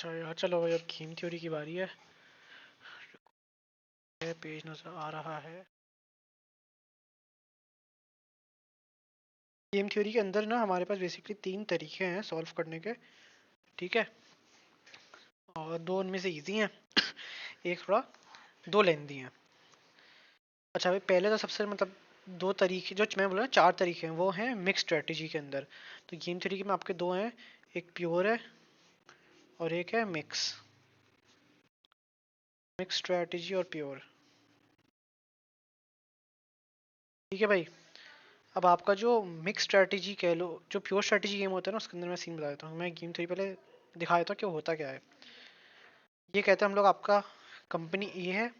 अच्छा यार, चलो भाई अब गेम थ्योरी की बारी है। पेज नजर आ रहा है। गेम थ्योरी के अंदर ना हमारे पास बेसिकली 3 तरीके हैं सॉल्व करने के। ठीक है, और 2 उनमें से इजी हैं, एक थोड़ा 2 लेंदी हैं। अच्छा भाई, पहले तो सबसे मतलब 2 तरीके जो मैं बोला ना, 4 तरीके हैं, वो हैं मिक्स स्ट्रेटजी के अंदर। तो गेम थ्योरी के में आपके 2 हैं, एक प्योर है और एक है मिक्स। मिक्स स्ट्रेटजी और प्योर। ठीक है भाई। अब आपका जो मिक्स स्ट्रेटजी कह लो, जो प्योर स्ट्रेटजी गेम होता है ना, उसके अंदर मैं सीन बता देता हूँ। मैं गेम थ्योरी पहले दिखा देता हूँ कि वो होता क्या है। ये कहते हैं हम लोग, आपका कंपनी ए है,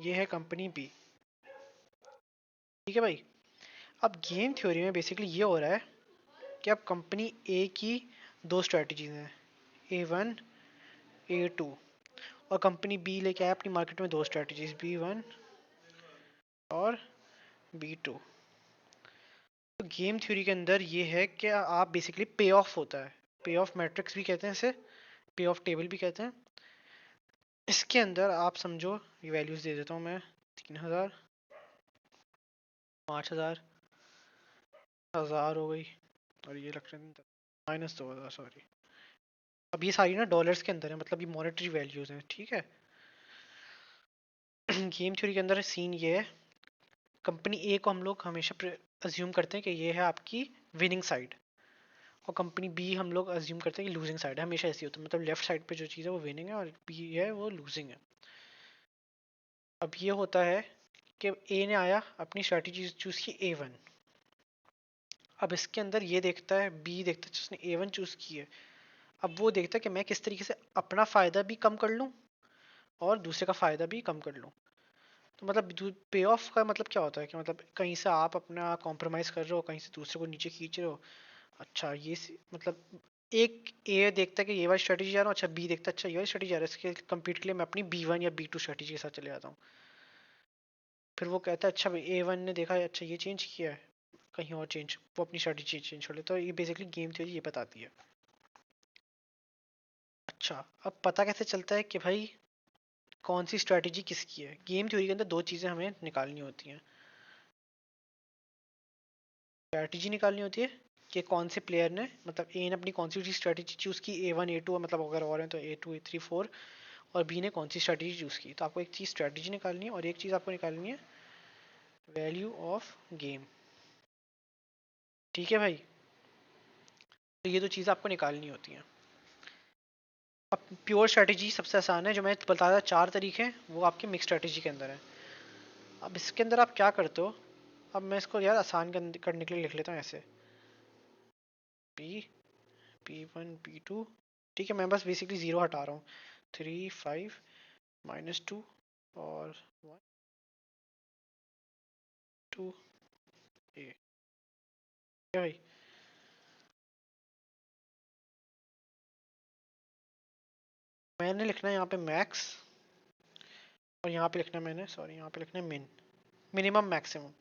ये है कंपनी बी। ठीक है भाई। अब गेम थ्योरी में बेसिकली ये हो रहा है कि अब कंपनी ए की 2 स्ट्रेटजीज हैं, A1 A2, और कंपनी बी लेके आया अपनी मार्केट में 2 स्ट्रेटजीज, B1 और B2। तो गेम थ्योरी के अंदर ये है कि आप बेसिकली पे ऑफ होता है, पे ऑफ मैट्रिक्स भी कहते हैं इसे, पे ऑफ टेबल भी कहते हैं। इसके अंदर आप समझो, ये वैल्यूज दे देता हूँ मैं, 3000, 5000, 1000 हो गई, और ये रख रहे हैं -2000, सॉरी। अब ये सारी ना डॉलर्स के अंदर है, मतलब ये मॉनेटरी वैल्यूज हैं। ठीक है। गेम थ्योरी के अंदर सीन ये है, कंपनी ए को हम लोग हमेशा अज्यूम करते हैं कि ये है आपकी विनिंग साइड, और कंपनी बी हम लोग अज्यूम करते हैं कि लूजिंग साइड है। हमेशा ऐसी होता है, मतलब लेफ्ट साइड पे जो चीज़ है वो विनिंग है और बी है वो लूजिंग है। अब ये होता है कि ए ने आया, अपनी स्ट्रैटेजी चूज की A1। अब इसके अंदर ये देखता है, बी देखता है जिसने A1 चूज की है, अब वो देखता है कि मैं किस तरीके से अपना फायदा भी कम कर लूं और दूसरे का फायदा भी कम कर लूं। तो मतलब पे ऑफ का मतलब क्या होता है कि मतलब कहीं से आप अपना कॉम्प्रोमाइज कर रहे हो, कहीं से दूसरे को नीचे खींच रहे हो। अच्छा मतलब एक ए देखता है कि ये वाली स्ट्रेटेजी जा रहा हूँ, अच्छा बी देखता है अच्छा ये वाली स्ट्रेटेजी जा रहा है, इसके कम्पीट के लिए मैं अपनी B1 या B2 स्ट्रेटेजी के साथ चले जाता हूँ। फिर वो कहता है अच्छा भाई A1 ने देखा है, अच्छा ये चेंज किया है, कहीं और चेंज, वो अपनी स्ट्रेटेजी चेंज कर ले। तो ये बेसिकली गेम थ्योरी ये बताती है। अच्छा, अब पता कैसे चलता है कि भाई कौन सी स्ट्रेटेजी किसकी है। गेम थ्योरी के अंदर 2 चीज़ें हमें निकालनी होती हैं। स्ट्रेटेजी निकालनी होती है कि कौन से प्लेयर ने, मतलब ए ने अपनी कौन सी स्ट्रेटेजी चूज़ की, A1 A2, मतलब अगर और हैं तो A2 A3 4, और बी ने कौन सी स्ट्रेटेजी चूज़ की। तो आपको एक चीज़ स्ट्रेटेजी निकालनी है और एक चीज़ आपको निकालनी है वैल्यू ऑफ गेम। ठीक है भाई। तो ये 2 चीज़ें आपको निकालनी होती हैं। अब प्योर स्ट्रेटेजी सबसे आसान है, जो मैं बता रहा 4 तरीके हैं, वो आपके मिक्स स्ट्रेटेजी के अंदर है। अब इसके अंदर आप क्या करते हो, अब मैं इसको यार आसान करने के लिए लिख लेता हूँ ऐसे, पी P1 P2। ठीक है, मैं बस बेसिकली 0 हटा रहा हूँ, 3 5 -2 और 1 2 A। क्या भाई, मैंने लिखना है यहाँ पे मैक्स, और यहाँ पे लिखना है मैंने, सॉरी यहाँ पे लिखना है मिन, मिनिमम मैक्सिमम।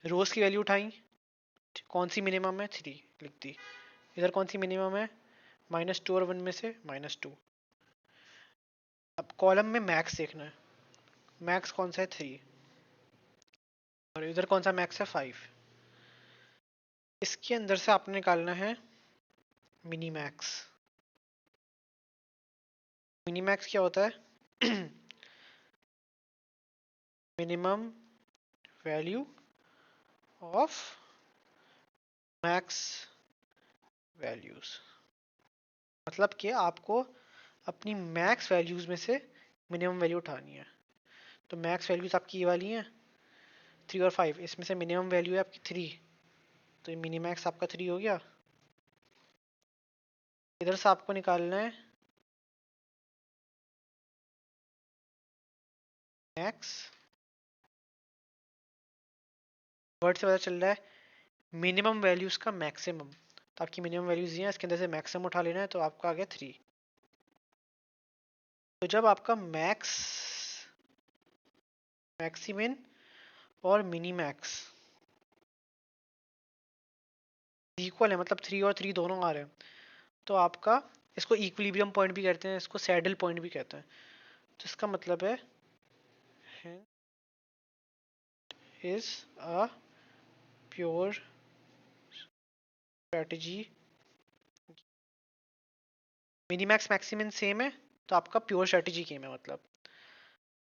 रोज की वैल्यू उठाई, कौन सी मिनिमम है 3 लिख दी, इधर कौन सी मिनिमम है -2 और 1 में से -2। अब कॉलम में मैक्स देखना है, मैक्स कौन सा है 3, और इधर कौन सा मैक्स है 5। इसके अंदर से आपने निकालना है मिनी मैक्स। मिनी मैक्स क्या होता है, minimum value of max values. मतलब कि आपको अपनी मैक्स वैल्यूज में से मिनिमम वैल्यू उठानी है। तो मैक्स वैल्यूज आपकी ये वाली हैं 3 और 5, इसमें से मिनिमम वैल्यू है आपकी 3, तो ये मिनी मैक्स आपका 3 हो गया। इधर से आपको निकालना है मैक्स, वर्ड से पता चल रहा है मिनिमम वैल्यूज का मैक्सिमम। तो आपकी मिनिमम वैल्यूज ये हैं, इसके अंदर से मैक्सिमम उठा लेना है, तो आपका आ गया 3। तो जब आपका मैक्सिमिन और मिनी मैक्स इक्वल है, मतलब 3 और 3 दोनों आ रहे हैं, तो आपका इसको इक्विलिब्रियम पॉइंट भी कहते हैं, इसको सैडल पॉइंट भी कहते हैं। तो इसका मतलब है is a pure strategy. Minimax maximum same है तो आपका प्योर स्ट्रेटजी गेम है मतलब।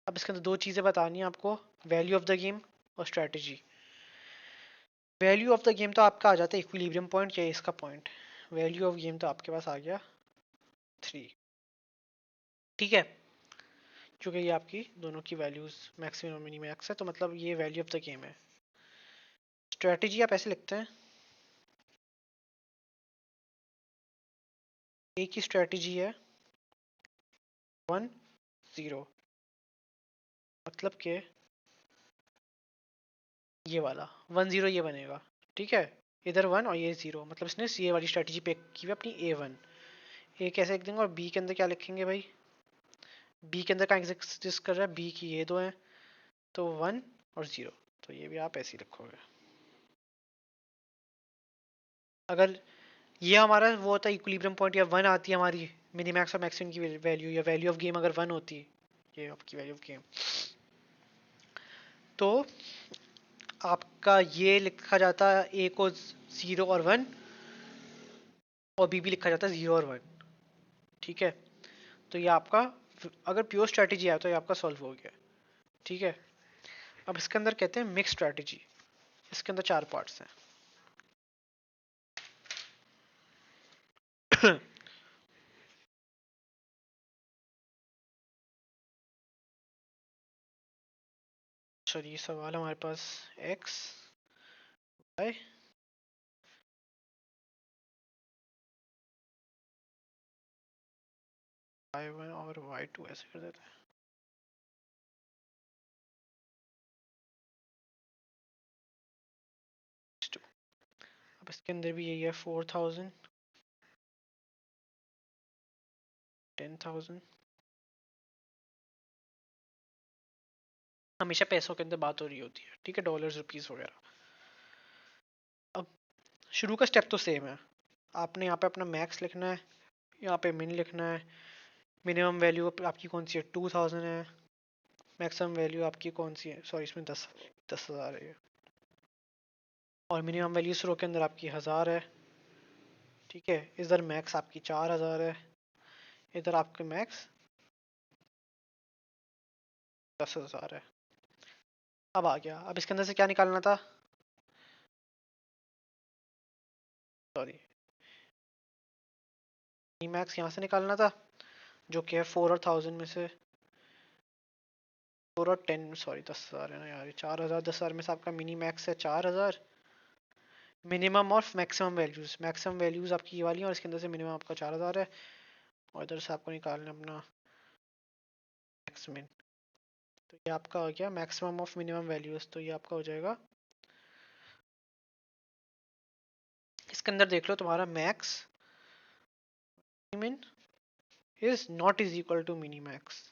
अब इसके अंदर दो चीज़ें बतानी है आपको, वैल्यू ऑफ द गेम और strategy. Value of the game तो आपका आ जाता है इक्विलिब्रियम पॉइंट या इसका पॉइंट। वैल्यू ऑफ गेम तो आपके पास आ गया 3। ठीक है, क्योंकि ये आपकी दोनों की वैल्यूज मैक्सिमम और मिनीमैक्स है, तो मतलब ये वैल्यू ऑफ द गेम है। स्ट्रेटजी आप ऐसे लिखते हैं, ए की स्ट्रेटजी है 1-0, मतलब कि ये वाला 1-0 ये बनेगा। ठीक है, इधर 1 और ये 0, मतलब इसने ये वाली स्ट्रेटजी पे की हुई अपनी A1। ए कैसे लिख देंगे और बी के अंदर क्या लिखेंगे भाई? बी के अंदर कहाँ एग्जिस्ट कर रहा है? बी की ये दो हैं, तो 1 और 0, तो ये भी आप ऐसे ही लिखोगे। अगर ये हमारा वो होता है इक्विलिब्रियम पॉइंट, या 1 आती है हमारी मिनीमैक्स और मैक्सिमम की वैल्यू, या वैल्यू ऑफ गेम अगर 1 होती है, ये आपकी वैल्यू ऑफ गेम, तो आपका ये लिखा जाता है ए को 0 और 1, और बी भी लिखा जाता है 0 और 1। ठीक है, तो ये आपका अगर प्योर स्ट्रेटजी है तो ये आपका सॉल्व हो गया। ठीक है, अब इसके अंदर कहते हैं मिक्स स्ट्रेटजी। इसके अंदर 4 पार्ट्स हैं। चलिए सवाल हमारे पास x y y1 और y2 ऐसे कर देते हैं। अब इसके अंदर भी यही है, 4000, 10,000। हमेशा पैसों के अंदर बात हो रही होती है, ठीक है, डॉलर्स रुपीस वगैरह। अब शुरू का स्टेप तो सेम है, आपने यहाँ पे अपना मैक्स लिखना है, यहाँ पे मिन लिखना है। मिनिमम वैल्यू आपकी कौन सी है? 2000 है। मैक्सिमम वैल्यू आपकी कौन सी है? सॉरी, इसमें 10,000 है। और मिनिमम वैल्यू शुरू के अंदर आपकी 1000 है। ठीक है, इधर मैक्स आपकी 4000 है, इधर आपके मैक्स 10,000 है। अब आ गया, अब इसके अंदर से क्या निकालना था? सॉरी, मैक्स यहाँ से निकालना था, जो कि है 4 और 1000 में से। 4 और 10, सॉरी 10,000 है ना यार, 4000, 10,000 में से आपका मिनी मैक्स है 4000। मिनिमम और मैक्सिमम वैल्यूज, मैक्सिमम वैल्यूज आपकी ये वाली है, और इसके अंदर से मिनिमम आपका 4000 है, और इधर से आपको निकालना अपना मैक्सिमम। तो ये आपका हो गया मैक्सिमम ऑफ मिनिमम वैल्यूज, तो ये आपका हो जाएगा। इसके अंदर देख लो, तुम्हारा max min is not is equal to mini max.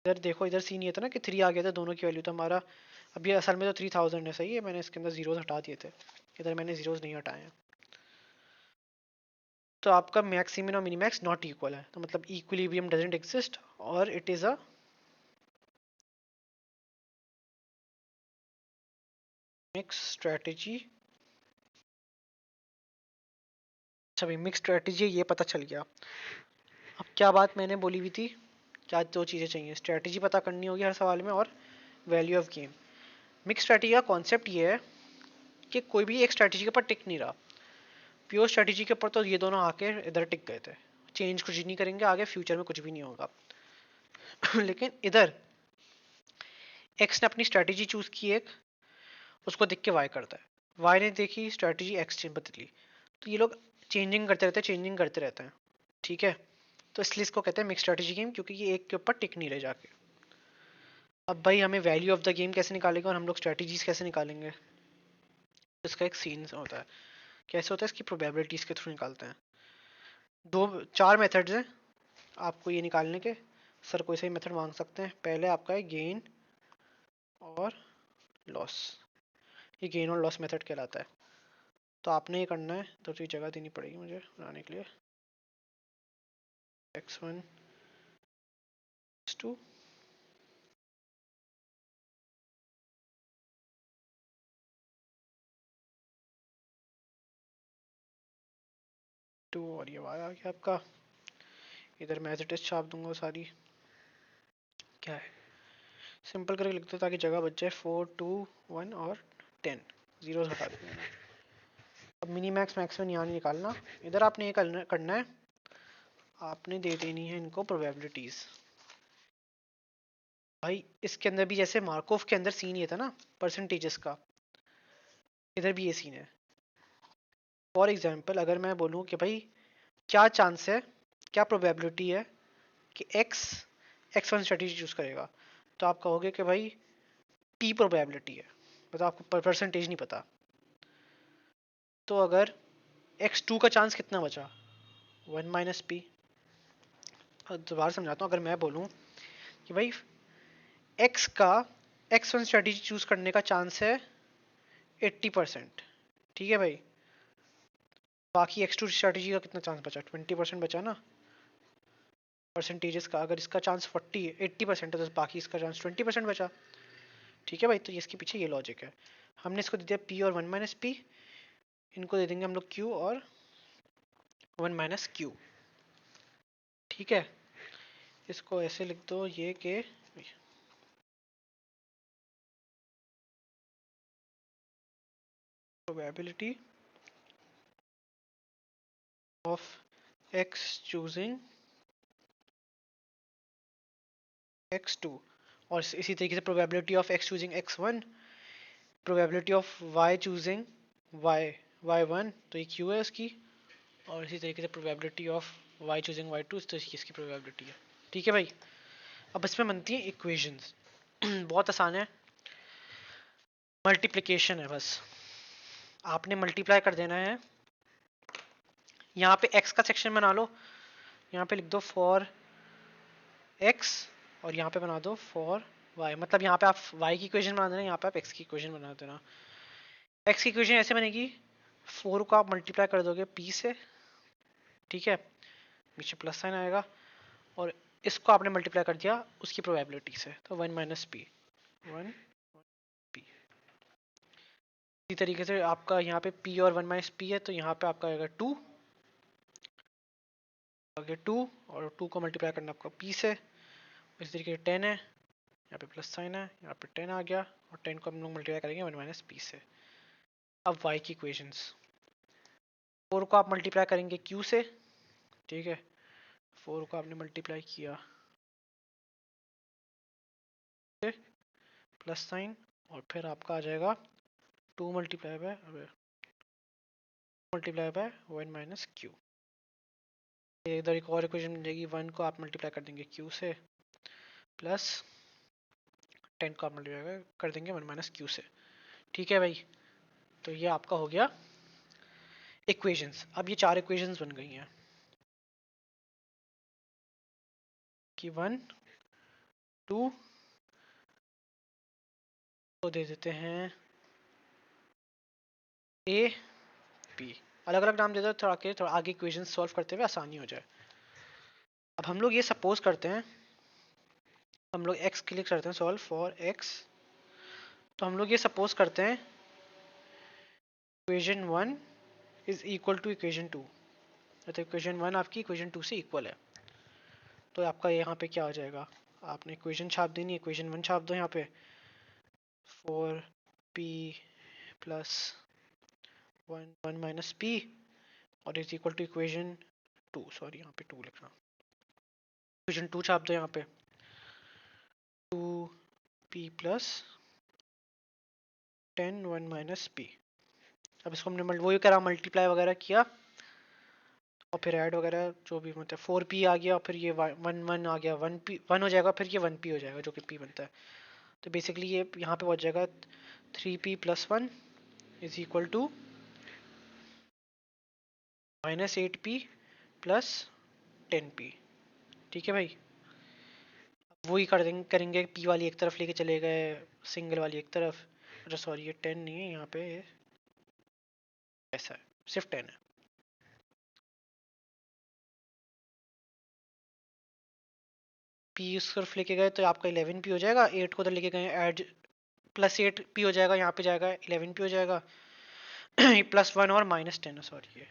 इधर देखो, इधर सीन ये था ना कि 3 आ गया था, दोनों की वैल्यू तो हमारा अभी असल में तो 3000 है, सही है, मैंने इसके अंदर जीरोस हटा दिए थे, इधर मैंने जीरोस नहीं हटाए हैं। तो आपका मैक्सिमम और मिनीमैक्स नॉट इक्वल है, तो मतलब इक्विलिब्रियम डजंट एग्जिस्ट, और it is a mix strategy. अच्छा भाई, मिक्स स्ट्रेटजी ये पता चल गया। अब क्या बात मैंने बोली हुई थी, क्या दो चीज़ें चाहिए, स्ट्रेटजी पता करनी होगी हर सवाल में, और value of game. Mix strategy का कॉन्सेप्ट ये है कि कोई भी एक स्ट्रेटजी के ऊपर टिक नहीं रहा। प्योर स्ट्रेटजी के ऊपर तो ये दोनों आके इधर टिक गए थे, चेंज कुछ नहीं करेंगे आगे, फ्यूचर में कुछ भी नहीं होगा। लेकिन इधर एक्स ने अपनी स्ट्रेटजी चूज की एक, उसको देख के वाई करता है, वाई ने देखी स्ट्रेटजी, एक्स ने बदली, तो ये लोग चेंजिंग करते रहते हैं, चेंजिंग करते रहते हैं। ठीक है, तो इसलिए इसको कहते हैं मिक्स स्ट्रेटजी गेम, क्योंकि ये एक के ऊपर टिक नहीं रहे जाके। अब भाई हमें वैल्यू ऑफ द गेम कैसे निकालेंगे और हम लोग स्ट्रेटजीज कैसे निकालेंगे? इसका एक सीन होता है, कैसे होता है, इसकी प्रोबेबिलिटीज के थ्रू निकालते हैं। दो, चार मेथड्स हैं आपको ये निकालने के। सर कोई सही मेथड मांग सकते हैं। पहले आपका है गेन और लॉस, ये गेन और लॉस मेथड कहलाता है। तो आपने ये करना है, तो ये जगह देनी पड़ेगी मुझे बनाने के लिए। x1 x2 2 और ये y आ गया आपका। इधर मैं एज इट इज छाप दूंगा सारी। क्या है, सिंपल करके लिख दो ताकि जगह बच जाए। 4 2 1 और 10 जीरो हटा देंगे ना। अब मिनी मैक्स मैक्सिमम यहाँ नहीं निकालना, इधर आपने ये करना है, आपने दे देनी है इनको प्रोबेबिलिटीज। भाई इसके अंदर भी जैसे मार्कोव के अंदर सीन ये था ना परसेंटेजेस का, इधर भी ये सीन है। फॉर एग्जाम्पल अगर मैं बोलूँ कि भाई क्या चांस है, क्या प्रोबेबिलिटी है कि x1 स्ट्रेटेजी चूज करेगा, तो आप कहोगे कि भाई p प्रोबेबिलिटी है, मतलब आपको परसेंटेज नहीं पता। तो अगर x2 का चांस कितना बचा, 1 माइनस पी। दोबारा समझाता हूँ, अगर मैं बोलूँ कि भाई x का x1 स्ट्रेटेजी चूज करने का चांस है 80%, ठीक है भाई, बाकी x2 स्ट्रेटेजी का कितना चांस बचा, 20% बचा ना परसेंटेजेस का। अगर इसका चांस 80% है तो बाकी इसका चांस 20% बचा, ठीक है भाई। तो इसके पीछे ये लॉजिक है। हमने इसको दे दिया p और 1 माइनस पी, इनको दे देंगे हम लोग q और 1 माइनस क्यू, ठीक है। इसको ऐसे लिख दो ये कि probability of x choosing x2, और इसी तरीके से probability of x choosing x1, probability of y choosing y1, तो ये q है इसकी, और इसी तरीके से probability of y choosing y2, तो इसकी प्रोबेबिलिटी है, ठीक है भाई। अब इसमें बनती है इक्वेशंस। बहुत आसान है, मल्टीप्लिकेशन है बस। आपने मल्टीप्लाई कर देना है, यहाँ पे x का सेक्शन बना लो, यहाँ पे लिख दो फॉर x, और यहाँ पे बना दो फॉर y। मतलब यहाँ पे आप y की इक्वेशन बना देना, यहाँ पे आप x की इक्वेशन बना देना। x की इक्वेशन ऐसे बनेगी, 4 को आप मल्टीप्लाई कर दोगे p से, ठीक है, नीचे प्लस साइन आएगा, और इसको आपने मल्टीप्लाई कर दिया उसकी प्रोबेबिलिटी से, तो 1 माइनस पी, 1 पी। इसी तरीके से आपका यहाँ पे p और 1 माइनस पी है, तो यहाँ पे आपका आएगा 2, आगे 2, और 2 को मल्टीप्लाई करना आपका p से, इसी तरीके से 10 है, यहाँ पे प्लस साइन है, यहाँ पे 10 आ गया, और 10 को हम लोग मल्टीप्लाई करेंगे 1 माइनस पी से। अब y की इक्वेशंस, 4 को आप मल्टीप्लाई करेंगे q से, ठीक है, 4 को आपने मल्टीप्लाई किया प्लस साइन, और फिर आपका आ जाएगा 2 मल्टीप्लाई बाय 1 माइनस क्यू। इधर एक और इक्वेशन मिल जाएगी, 1 को आप मल्टीप्लाई कर देंगे q से, प्लस 10 को आप मल्टीप्लाई कर देंगे 1 माइनस क्यू से, ठीक है भाई। तो ये आपका हो गया इक्वेशंस। अब ये 4 इक्वेशंस बन गई हैं कि 1 2 तो दे देते हैं a b, अलग अलग नाम दे दो थोड़ा आगे इक्वेशन सॉल्व करते हुए आसानी हो जाए। अब हम लोग ये सपोज करते हैं, हम लोग x क्लिक करते हैं सॉल्व फॉर x, तो हम लोग ये सपोज करते हैं equation 1 is equal to equation 2, मतलब इक्वेशन 1 आपकी इक्वेशन 2 से इक्वल है। तो आपका यहाँ पे क्या हो जाएगा, आपने इक्वेशन छाप देनी है, इक्वेशन 1 छाप दो यहाँ पे, 4p प्लस 1 माइनस p, और is equal to equation 2, sorry यहाँ पे 2 लिखना, इक्वेशन 2 छाप दो यहाँ पे, 2p प्लस 10 1 माइनस p। अब इसको हमने वही करा, मल्टीप्लाई वगैरह किया, और फिर ऐड वगैरह जो भी मतलब 4p आ गया, फिर ये 1 1 आ गया, 1p 1 हो जाएगा, फिर ये 1p हो जाएगा जो कि p बनता है। तो बेसिकली ये यहाँ पे पहुँच जाएगा 3p plus 1 is equal to minus 8p plus 10p, ठीक है भाई। वही करेंगे p वाली एक तरफ लेके चले गए, सिंगल वाली एक तरफ, अच्छा सॉरी ये 10 नहीं है यहाँ पे, ऐसा है, सिर्फ 10 है। पी उस तरफ लेके गए तो आपका 11 पी हो जाएगा, 8 को उधर लेके गए ऐड प्लस 8 पी हो जाएगा, यहाँ पे जाएगा 11 पी हो जाएगा। प्लस 1 और माइनस 10 सॉरी, ये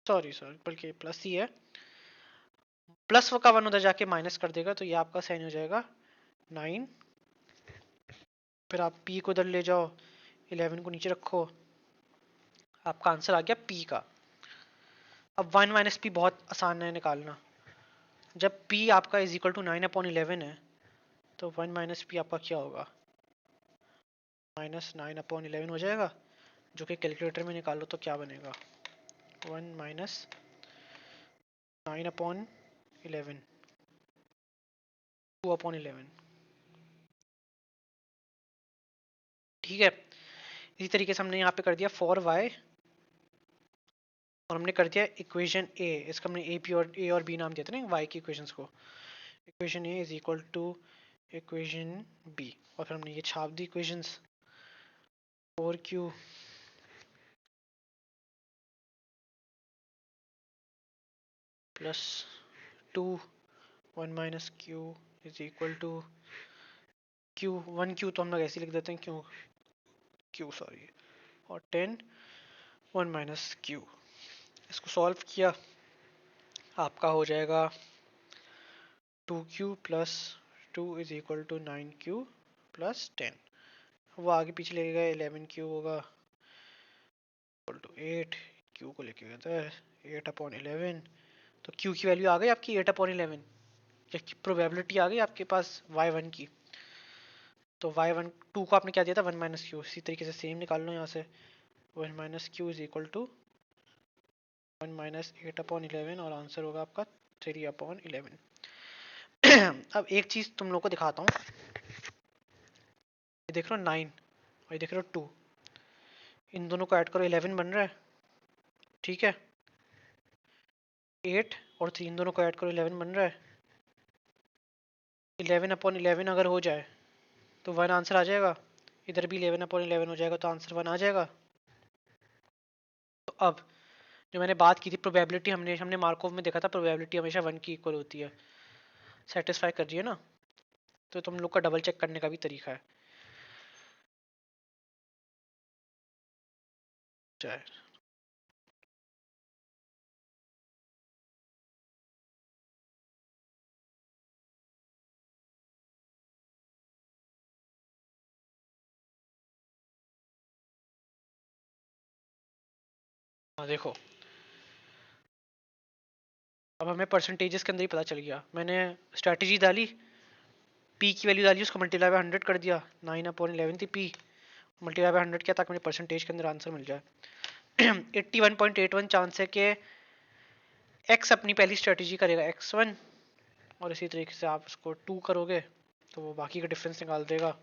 सॉरी बल्कि प्लस ही है, प्लस का 1 उधर जाके माइनस कर देगा, तो ये आपका साइन हो जाएगा 9। फिर आप पी को उधर ले जाओ, 11 को नीचे रखो, आपका आंसर आ गया पी का। अब 1 माइनस पी बहुत आसान है निकालना। जब पी आपका इज इक्वल टू 9/11 है, तो 1 माइनस पी आपका क्या होगा, -9/11 हो जाएगा, जो कि कैलकुलेटर में निकालो तो क्या बनेगा, 1 माइनस 9/11, 2/11। ठीक है, इसी तरीके से हमने यहाँ पे कर दिया फॉर वाई, और हमने कर दिया इक्वेशन ए, इसका हमने ए और बी नाम दिया था ना वाई की इक्वेशंस को। Equation A is equal to equation B, और फिर हमने ये छाप दी equations, 4q plus 2 1 minus q is equal to q 1q, तो हम लोग ऐसे लिख देते हैं q सॉरी, और 10 1 माइनस q। इसको सॉल्व किया, आपका हो जाएगा 2q plus 2 is equal to 9q plus 10। वो आगे पीछे लेके गए, 11q होगा इक्वल टू 8, q को लेके गए थे 8/11, तो q की वैल्यू आ गई आपकी 8/11, प्रोबेबिलिटी आ गई आपके पास y1 की। तो y1 2 को आपने क्या दिया था 1 माइनस क्यू, इसी तरीके से सेम निकाल लो यहाँ से, 1 minus q is equal to 1 minus 8/11, और आंसर होगा आपका 3/11। अब एक चीज तुम लोग को दिखाता हूँ, ये देख रहे हो 9 और ये देख रहे हो 2, इन दोनों को ऐड करो 11 बन रहा है, ठीक है। 8 और 3 दोनों को ऐड करो 11 बन रहा है। 11/11 अगर हो जाए तो 1 आंसर आ जाएगा, इधर भी 11/11 हो जाएगा तो आंसर 1 आ जाएगा। तो अब जो मैंने बात की थी प्रोबेबिलिटी, हमने हमने मार्कोव में देखा था प्रोबेबिलिटी हमेशा 1 की इक्वल होती है, सेटिस्फाई कर रही है ना, तो तुम लोग का डबल चेक करने का भी तरीका है। चाहे हाँ देखो, अब हमें परसेंटेजेस के अंदर ही पता चल गया। मैंने स्ट्रैटेजी डाली, पी की वैल्यू डाली, उसको मल्टीप्लाई बाय 100 कर दिया, 9/11 थी पी, मल्टीप्लाई बाय 100 किया ताकि मुझे परसेंटेज के अंदर आंसर मिल जाए। 81.81 चांस है कि एक्स अपनी पहली स्ट्रेटेजी करेगा x1, और इसी तरीके से आप उसको 2 करोगे तो वो बाकी का डिफरेंस निकाल देगा।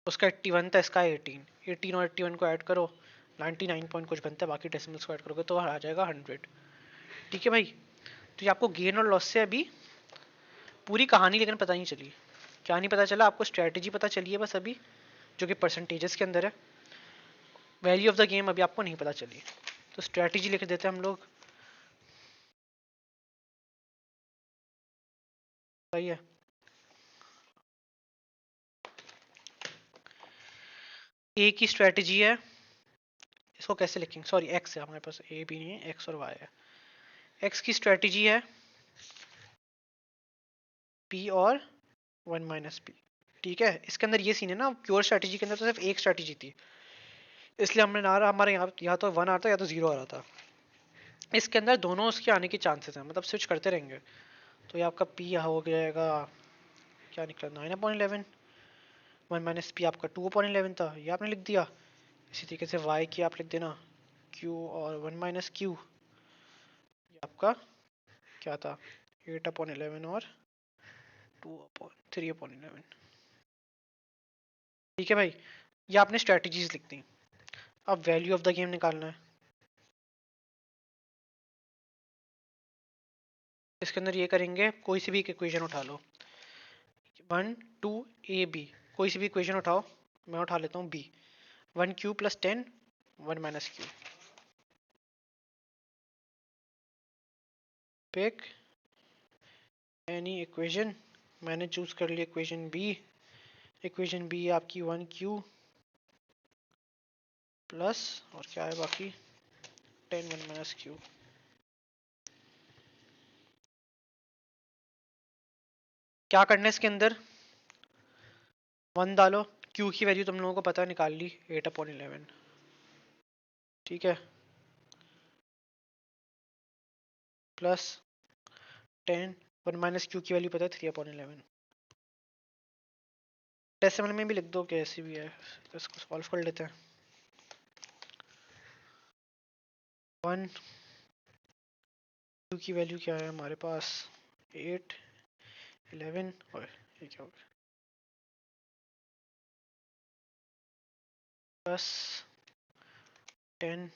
उसका 81 था, इसका 18, 18 और 81 को ऐड करो 99 पॉइंट कुछ बनता है, बाकी डेसिमल्स को ऐड करोगे तो आ जाएगा 100। ठीक है भाई, तो ये आपको गेन और लॉस से अभी पूरी कहानी लेकिन पता नहीं चली, क्या नहीं पता चला आपको, स्ट्रेटेजी पता चली है बस अभी, जो कि परसेंटेजेस के अंदर है। वैल्यू ऑफ द गेम अभी आपको नहीं पता चली, तो स्ट्रेटेजी लिख देते हैं हम लोग, सही है। ए की स्ट्रेटेजी है, इसको कैसे लिखेंगे, सॉरी एक्स है हमारे पास, ए भी नहीं है, एक्स और वाई है। एक्स की स्ट्रेटेजी है पी और 1 माइनस पी, ठीक है। इसके अंदर ये सीन है ना, प्योर स्ट्रेटेजी के अंदर तो सिर्फ एक स्ट्रेटेजी थी, इसलिए हमने ना हमारे यहाँ या तो 1 आ रहा था या तो 0 आ रहा था। इसके अंदर दोनों उसके आने के चांसेस हैं, मतलब स्विच करते रहेंगे। तो ये आपका पी हो जाएगा, क्या निकला 9/11, 1 माइनस पी आपका 2/11 था, ये आपने लिख दिया। इसी तरीके से वाई की आप लिख देना क्यू और 1 माइनस क्यू, ये आपका क्या था 8/11 और 3/11। ठीक है भाई, ये आपने स्ट्रेटजीज लिख दी। अब वैल्यू ऑफ द गेम निकालना है। इसके अंदर ये करेंगे, कोई सी भी एक इक्वेशन उठा लो, 1 2 ए बी, कोई सी भी इक्वेशन उठाओ, मैं उठा लेता हूँ B, 1q + 10 1 - q। Pick any equation, मैंने चूज कर लिया इक्वेशन बी। इक्वेशन बी आपकी 1q प्लस और क्या है बाकी 10 1 - q। क्या करना है इसके अंदर, 1 डालो, q की वैल्यू तुम लोगों को पता निकाल ली 8/11, ठीक है, प्लस 10 1 - q की वैल्यू पता है 3/11। डेसिमल में भी लिख दो कैसी भी है, तो इसको सॉल्व कर लेते हैं। 1 q की वैल्यू क्या है हमारे पास 8 11 और ये क्या होगा प्लस 10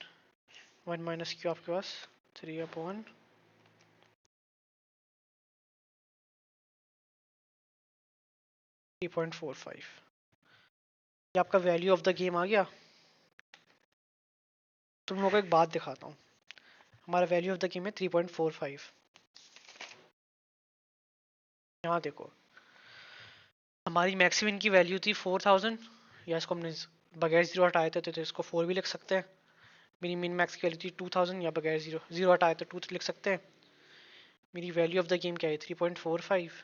1 - q आपके पास 3/3.45। ये आपका वैल्यू ऑफ द गेम आ गया। तुम लोगों को एक बात दिखाता हूँ, हमारा वैल्यू ऑफ द गेम है 3.45। यहाँ देखो हमारी मैक्सिमम की वैल्यू थी 4000, या इसको हमने बगैर जीरो हटाए थे तो इसको 4 भी लिख सकते हैं। मेरी मिन मैक्स की वैल्यू थी 2000, या बगैर जीरो हटाए तो 2 लिख सकते हैं। मेरी वैल्यू ऑफ द गेम क्या है 3.45।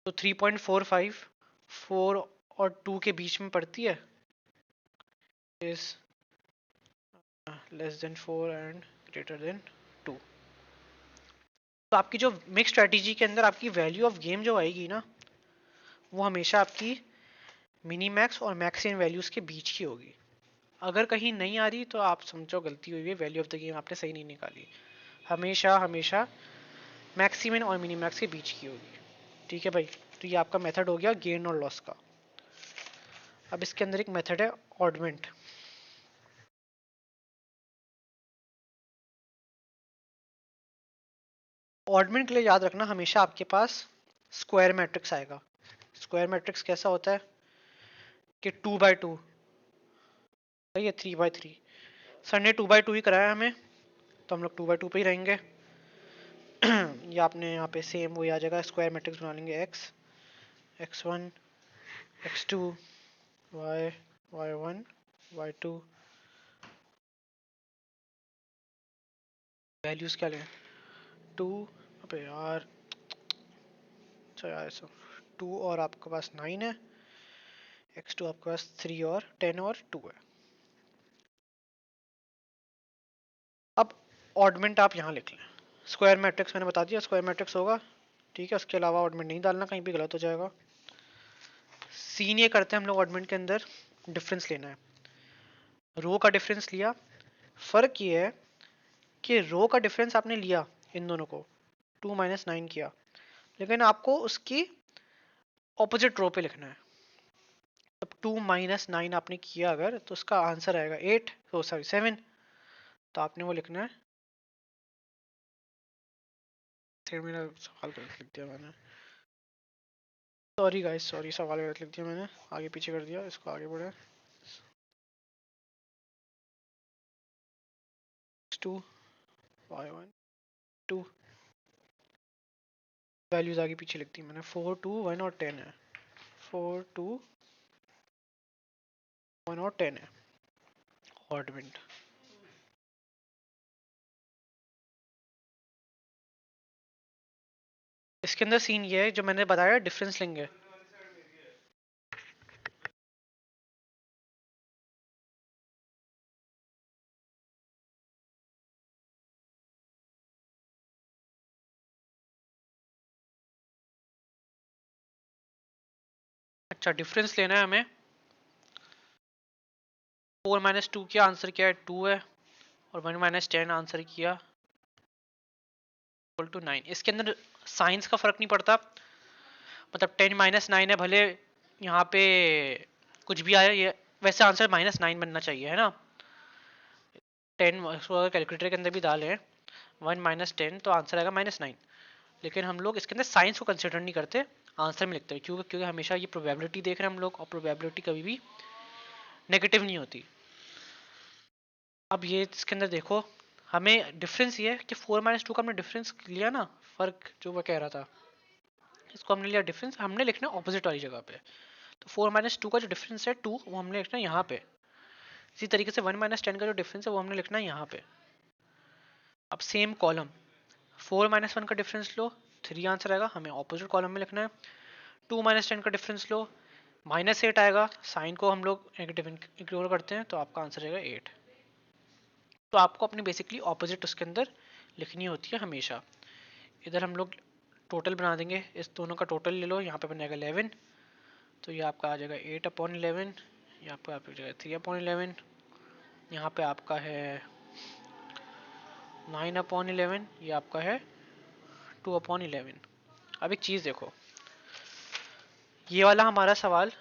तो 3.45 4 और 2 के बीच में पड़ती है, is less than 4 and greater than 2। तो आपकी जो मिक्स स्ट्रेटेजी के अंदर आपकी वैल्यू ऑफ गेम जो आएगी ना, वो हमेशा आपकी मिनी मैक्स और मैक्सिमम वैल्यूज के बीच की होगी। अगर कहीं नहीं आ रही तो आप समझो गलती हुई है, वैल्यू ऑफ द गेम आपने सही नहीं निकाली। हमेशा हमेशा मैक्सिमम और मिनी मैक्स के बीच की होगी, ठीक है भाई। तो ये आपका मेथड हो गया गेन और लॉस का। अब इसके अंदर एक मेथड है ऑडमेंट। ऑडमेंट के लिए याद रखना हमेशा आपके पास स्क्वायर मैट्रिक्स आएगा। स्क्वायर मैट्रिक्स कैसा होता है कि 2/2, सही है, 3/3। सर ने 2/2 ही कराया हमें, तो हम लोग 2/2 पे ही रहेंगे। या आपने यहाँ पे सेम वही आ जाएगा, स्क्वायर मैट्रिक्स बना लेंगे x x1 x2 y y1 y2। Values क्या लें 2, अबे यार, अच्छा यार ऐसा 2 और आपके पास 9 है, x2 आपके पास 3 और 10 और 2 है। अब ऑडमेंट आप यहाँ लिख लें। स्क्वायर मैट्रिक्स मैंने बता दिया स्क्वायर मैट्रिक्स होगा, ठीक है। उसके अलावा ऑडमेंट नहीं डालना, कहीं भी गलत हो जाएगा। सीन ये करते हैं हम लोग ऑडमेंट के अंदर, डिफरेंस लेना है। रो का डिफरेंस लिया, फर्क ये है कि रो का डिफरेंस आपने लिया इन दोनों को 2 - 9 किया, लेकिन आपको उसकी ऑपोजिट रो पे लिखना है। अब 2 - 9 आपने किया अगर, तो उसका आंसर आएगा 8, ओ सॉरी 7। तो आपने वो लिखना है, मेरा सवाल गलत लिख दिया मैंने, सॉरी गाइस सॉरी, सवाल गलत लिख दिया मैंने, आगे पीछे कर दिया, इसको आगे बढ़े। 2 y1 2 वैल्यूज आगे पीछे लिख दी मैंने, 4 2 1 और 10 है, 4 2 1 और 10 है ऑडमेंट। इसके अंदर सीन ये है जो मैंने बताया, डिफरेंस लेंगे। अच्छा डिफरेंस लेना है हमें, 4 - 2 किया, आंसर क्या है 2 है, और 1 - 10 आंसर किया इक्वल टू 9। इसके अंदर साइंस का फर्क नहीं पड़ता, मतलब 10 - 9 है, भले यहाँ पे कुछ भी आया, ये वैसे आंसर -9 बनना चाहिए, है ना। 10 अगर कैलकुलेटर के अंदर भी डालें 1 - 10 तो आंसर आएगा -9। लेकिन हम लोग इसके अंदर साइंस को कंसिडर नहीं करते, आंसर में लिखते हैं, क्योंकि हमेशा ये प्रोबेबिलिटी देख रहे हैं हम लोग, और प्रोबेबिलिटी कभी भी नेगेटिव नहीं होती। अब ये इसके अंदर देखो, हमें डिफरेंस ये है कि 4 - 2 का हमने डिफरेंस लिया ना, फर्क जो मैं कह रहा था, इसको हमने लिया डिफरेंस, हमने लिखना ऑपोजिट वाली जगह पे। तो 4 - 2 का जो डिफरेंस है 2, वो हमने लिखना है यहाँ पे। इसी तरीके से 1 - 10 का जो डिफरेंस है वो हमने लिखना है यहाँ पे। अब सेम कॉलम, 4 - 1 का डिफरेंस लो, 3 आंसर आएगा, हमें ऑपोजिट कॉलम में लिखना है। 2 - 10 का डिफरेंस लो, -8 आएगा, साइन को हम लोग नेगेटिव इग्नोर करते हैं, तो आपका आंसर आएगा 8। तो आपको अपनी बेसिकली ऑपोजिट उसके अंदर लिखनी होती है हमेशा। इधर हम लोग टोटल बना देंगे, इस दोनों का टोटल ले लो, यहाँ पे बनेगा 11, तो ये आपका आ जाएगा 8/11, ये आपका आ जाएगा 3/11, यहाँ पे आपका है 9/11, ये आपका है 2/11। अब एक चीज़ देखो, ये वाला हमारा सवाल,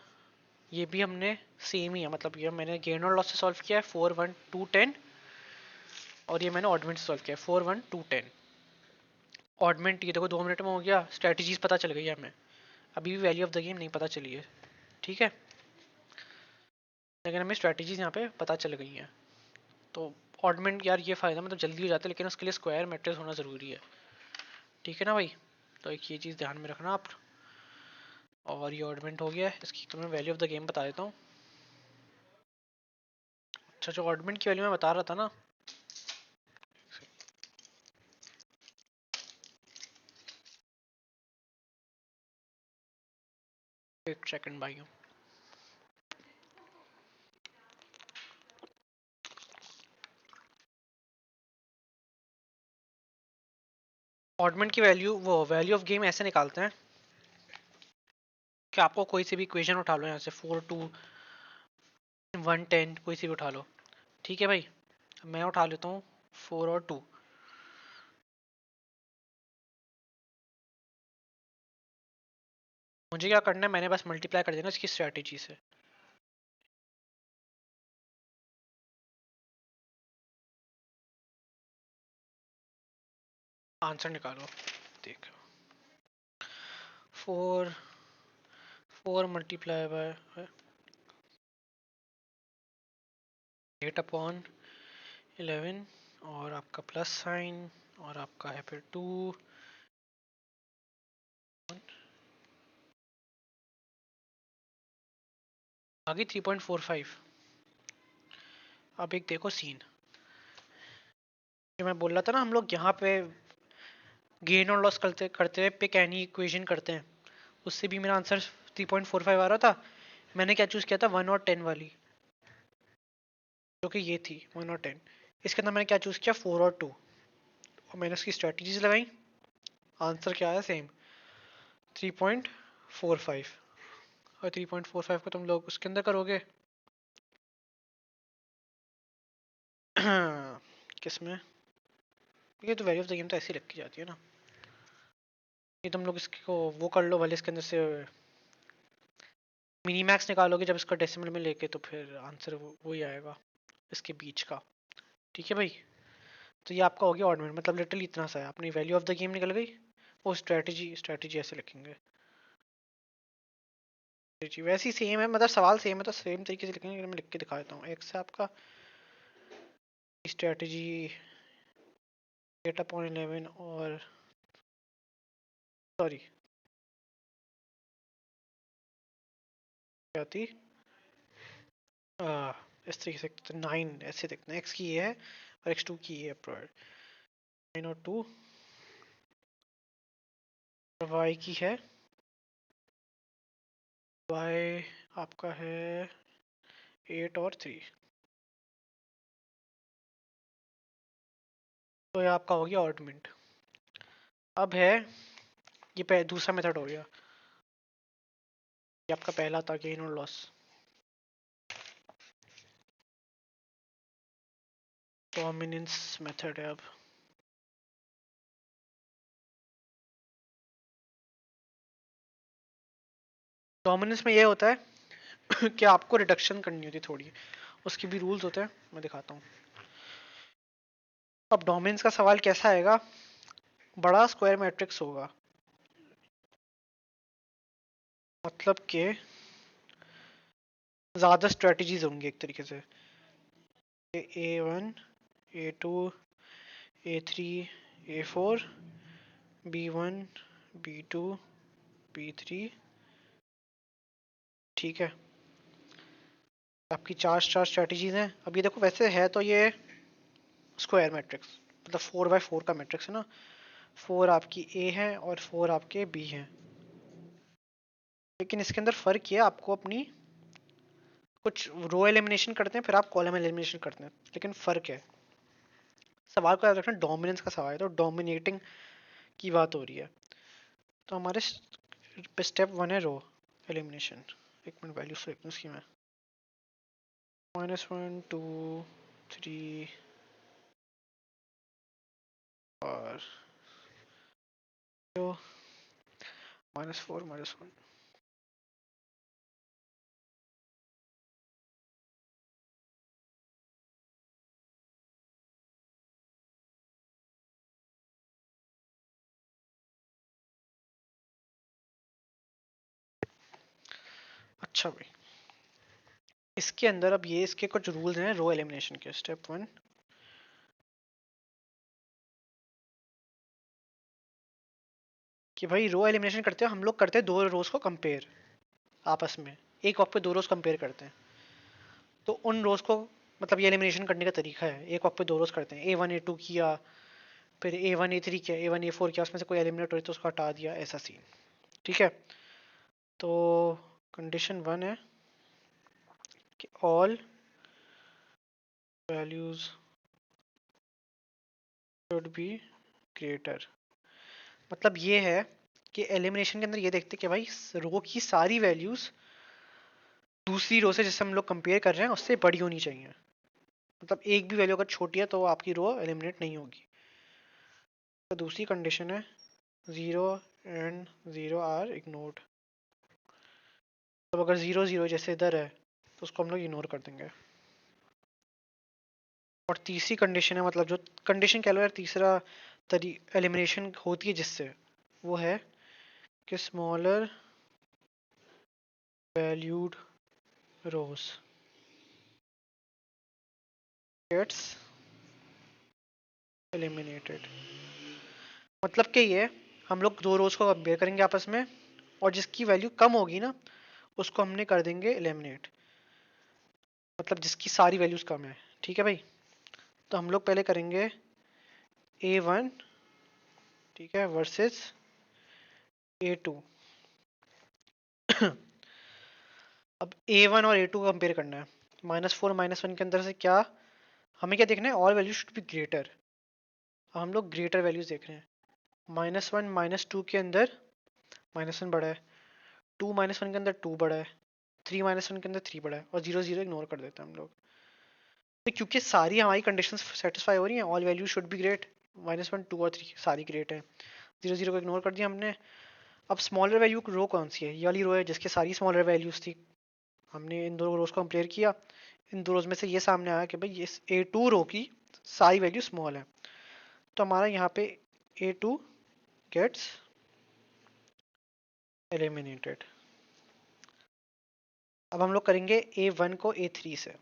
ये भी हमने सेम ही है, मतलब ये मैंने गेन और लॉस से सॉल्व किया है 4 1 2 10, और ये मैंने ऑडमेंट से सॉल्व किया है 4 1 2 10। ऑडमेंट ये देखो 2 मिनट में हो गया, स्ट्रेटजीज पता चल गई है हमें, अभी भी वैल्यू ऑफ द गेम नहीं पता चली है, ठीक है, लेकिन हमें स्ट्रेटजीज यहाँ पे पता चल गई हैं। तो ऑडमेंट यार ये फ़ायदा, मतलब जल्दी हो जाता है, लेकिन उसके लिए स्क्वायर मैट्रिक्स होना ज़रूरी है, ठीक है ना भाई। तो एक ये चीज़ ध्यान में रखना आप। और ये ऑडमेंट हो गया है, इसकी तो मैं वैल्यू ऑफ द गेम बता देता हूँ। अच्छा, जो ऑडमेंट की वैल्यू मैं बता रहा था ना, एक सेकंड भाई, ऑडमेंट की वैल्यू, वो वैल्यू ऑफ गेम ऐसे निकालते हैं कि आपको कोई सी भी इक्वेशन उठा लो, यहाँ से 4 2 1 10, कोई सी भी उठा लो, ठीक है भाई। मैं उठा लेता हूँ 4 और 2। मुझे क्या करना है, मैंने बस मल्टीप्लाई कर देना इसकी स्ट्रेटेजी से। आंसर निकालो, देखो 4 4 मल्टीप्लाई बाय 8/11, और आपका प्लस साइन, और आपका है फिर 2, आगे 3.45। अब एक देखो सीन, जो मैं बोल रहा था ना, हम लोग यहाँ पे गेन और लॉस करते करते पिक एनी इक्वेशन करते हैं, उससे भी मेरा आंसर 3.45 आ रहा था। मैंने क्या चूज किया था, 1 और 10 वाली, जो कि ये थी 1 और 10। इसके अंदर मैंने क्या चूज किया, 4 और 2, और मैंने उसकी स्ट्रेटजीज लगाई। आंसर क्या आया, सेम 3.45। और 3.45 को तुम लोग उसके अंदर करोगे किसमें, ये तो वैल्यू ऑफ द गेम तो ऐसी रखी जाती है ना। ये तुम लोग इसको वो कर लो भले, इसके अंदर से मिनी मैक्स निकालोगे जब इसका डेसिमल में लेके, तो फिर आंसर वही आएगा इसके बीच का, ठीक है भाई। तो ये आपका हो गया ऑड में, मतलब लिटरली इतना सा है, अपनी वैल्यू ऑफ द गेम निकल गई। वो स्ट्रेटजी ऐसे लिखेंगे, जी वैसे ही सेम है, मतलब सवाल सेम है तो सेम तरीके से लिखेंगे, मैं लिख के दिखा देता हूँ। एक्स है आपका स्ट्रेटजी 8/11, और सॉरी क्या थी, इस तरीके से 9 ऐसे देखना, एक्स की ये है और x2 की ये है, 9 और 2, और y की है, y आपका है 8 और 3। तो ये आपका हो गया ऑर्डमेंट। अब है ये दूसरा मेथड हो गया, ये आपका पहला था गेन और लॉस। डोमिनेंस मेथड है। अब डोमिनेंस में ये होता है कि आपको रिडक्शन करनी होती है थोड़ी, उसके भी रूल्स होते हैं, मैं दिखाता हूँ। अब डोमिनेंस का सवाल कैसा आएगा, बड़ा स्क्वायर मैट्रिक्स होगा, मतलब कि ज़्यादा स्ट्रेटजीज होंगी एक तरीके से। A1, A2, A3, A4, B1, B2, B3, ठीक है। आपकी चार स्ट्रेटजीज हैं। अब ये देखो, वैसे है तो ये स्क्वायर मैट्रिक्स, मतलब 4x4 का मैट्रिक्स है ना। 4 आपकी ए है और 4 आपके बी हैं। लेकिन इसके अंदर फर्क ये है, आपको अपनी कुछ रो एलिमिनेशन करते हैं, फिर आप कॉलम एलिमिनेशन करते हैं, लेकिन फर्क है। सवाल को याद रखना, डोमिनेंस का सवाल है, तो डोमिनेटिंग की बात हो रही है। तो हमारे स्टेप 1 है रो एलिमिनेशन। एक मिनट, वैल्यूज देखूं इसकी मैं। -1, 2, 3 और -4, -1। अच्छा भाई, इसके अंदर अब ये इसके कुछ रूल्स हैं रो एलिमिनेशन के। स्टेप 1, कि भाई रो एलिमिनेशन करते हैं हम लोग, करते हैं दो रोज को कंपेयर आपस में। एक वक्त पे दो रोज कंपेयर करते हैं, तो उन रोज को, मतलब ये एलिमिनेशन करने का तरीका है। एक वक्त पे दो रोज करते हैं, A1 A2 किया, फिर A1 A3 किया, A1 A4 किया, उसमें से कोई एलिमिनेट हो तो उसको हटा दिया, ऐसा सीन। ठीक है। तो कंडीशन 1 है कि all values should be greater. मतलब ये है कि एलिमिनेशन के अंदर ये देखते हैं कि भाई रो की सारी वैल्यूज दूसरी रो से जिससे हम लोग कंपेयर कर रहे हैं उससे बड़ी होनी चाहिए। मतलब एक भी वैल्यू अगर छोटी है तो आपकी रो एलिमिनेट नहीं होगी। तो दूसरी कंडीशन है 0 एंड 0 आर इग्नोर्ड। तो अगर 0 0 जैसे इधर है तो उसको हम लोग इग्नोर कर देंगे। और तीसरी कंडीशन है, मतलब जो कंडीशन कह लो यार, तीसरा तरी एलिमिनेशन होती है जिससे, वो है कि स्मॉलर वैल्यूड रोज गेट्स एलिमिनेटेड। मतलब कि ये, हम लोग दो रोज को कंपेयर करेंगे आपस में, और जिसकी वैल्यू कम होगी ना उसको हमने कर देंगे एलिमिनेट, मतलब जिसकी सारी वैल्यूज कम है। ठीक है भाई। तो हम लोग पहले करेंगे A1, ठीक है, वर्सेस A2। अब A1 और A2 कंपेयर करना है। -4 -1 के अंदर से क्या हमें क्या देखना है, all value should be greater. हम लोग ग्रेटर वैल्यूज देख रहे हैं। -1 -2 के अंदर -1 बड़ा है, 2 -1 के अंदर 2 बड़ा है, 3 -1 के अंदर 3 बड़ा है, और 0 0 इग्नोर कर देते हैं हम लोग। तो क्योंकि सारी हमारी कंडीशंस सेटिस्फाई हो रही हैं, all value should be great, -1 2 और 3 सारी ग्रेट है, 0 0 को इग्नोर कर दिया हमने। अब स्मॉलर वैल्यू रो कौन सी है, ये वाली रो है जिसके सारी स्मॉलर वैल्यूज थी। हमने इन दो रोज को कंपेयर किया, इन दो रोज में से ये सामने आया कि भाई ये A2 रो की सारी वैल्यू स्मॉल है। तो हमारा यहाँ पे A2 गेट्स एलिमिनेटेड। अब हम लोग करेंगे A1 को A3 से।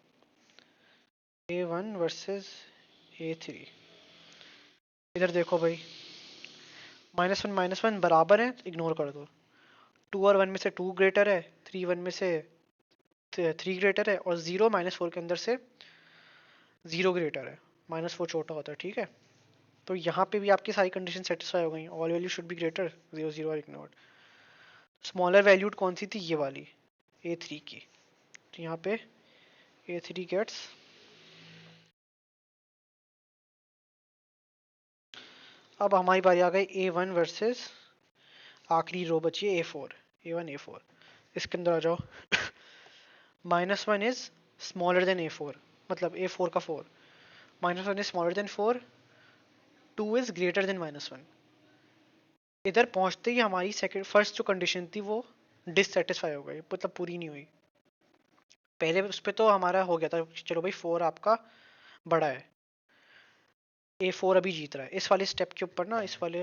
A1 versus A3। इधर देखो भाई, -1 बराबर है, इग्नोर कर दो। 2 और 1 में से 2 ग्रेटर है, 3 1 में से 3 ग्रेटर है, और 0 -4 के अंदर से 0 ग्रेटर है। -4 छोटा होता है, ठीक है। तो यहाँ पे भी आपकी सारी कंडीशन सेटिस्फाई हो गई। All value should be greater, 0 0 और इग्नोर्ड। स्मॉलर वैल्यूड कौन सी थी, ये वाली A3 की। तो यहाँ पे A3 गेट्स, अब हमारी बारी आ गई A1 वर्सेस आखिरी रो बची है A4। A1 A4, इसके अंदर आ जाओ। -1 इज स्मॉलर देन A4, मतलब A4 का 4। -1 is smaller than 4, 2 is greater than -1। इधर पहुंचते ही हमारी सेकंड फर्स्ट जो कंडीशन थी वो डिससेटिस्फाई हो गई, मतलब पूरी नहीं हुई। पहले उस पर तो हमारा हो गया था, चलो भाई 4 आपका बड़ा है, A4 अभी जीत रहा है। इस वाले स्टेप के ऊपर ना, इस वाले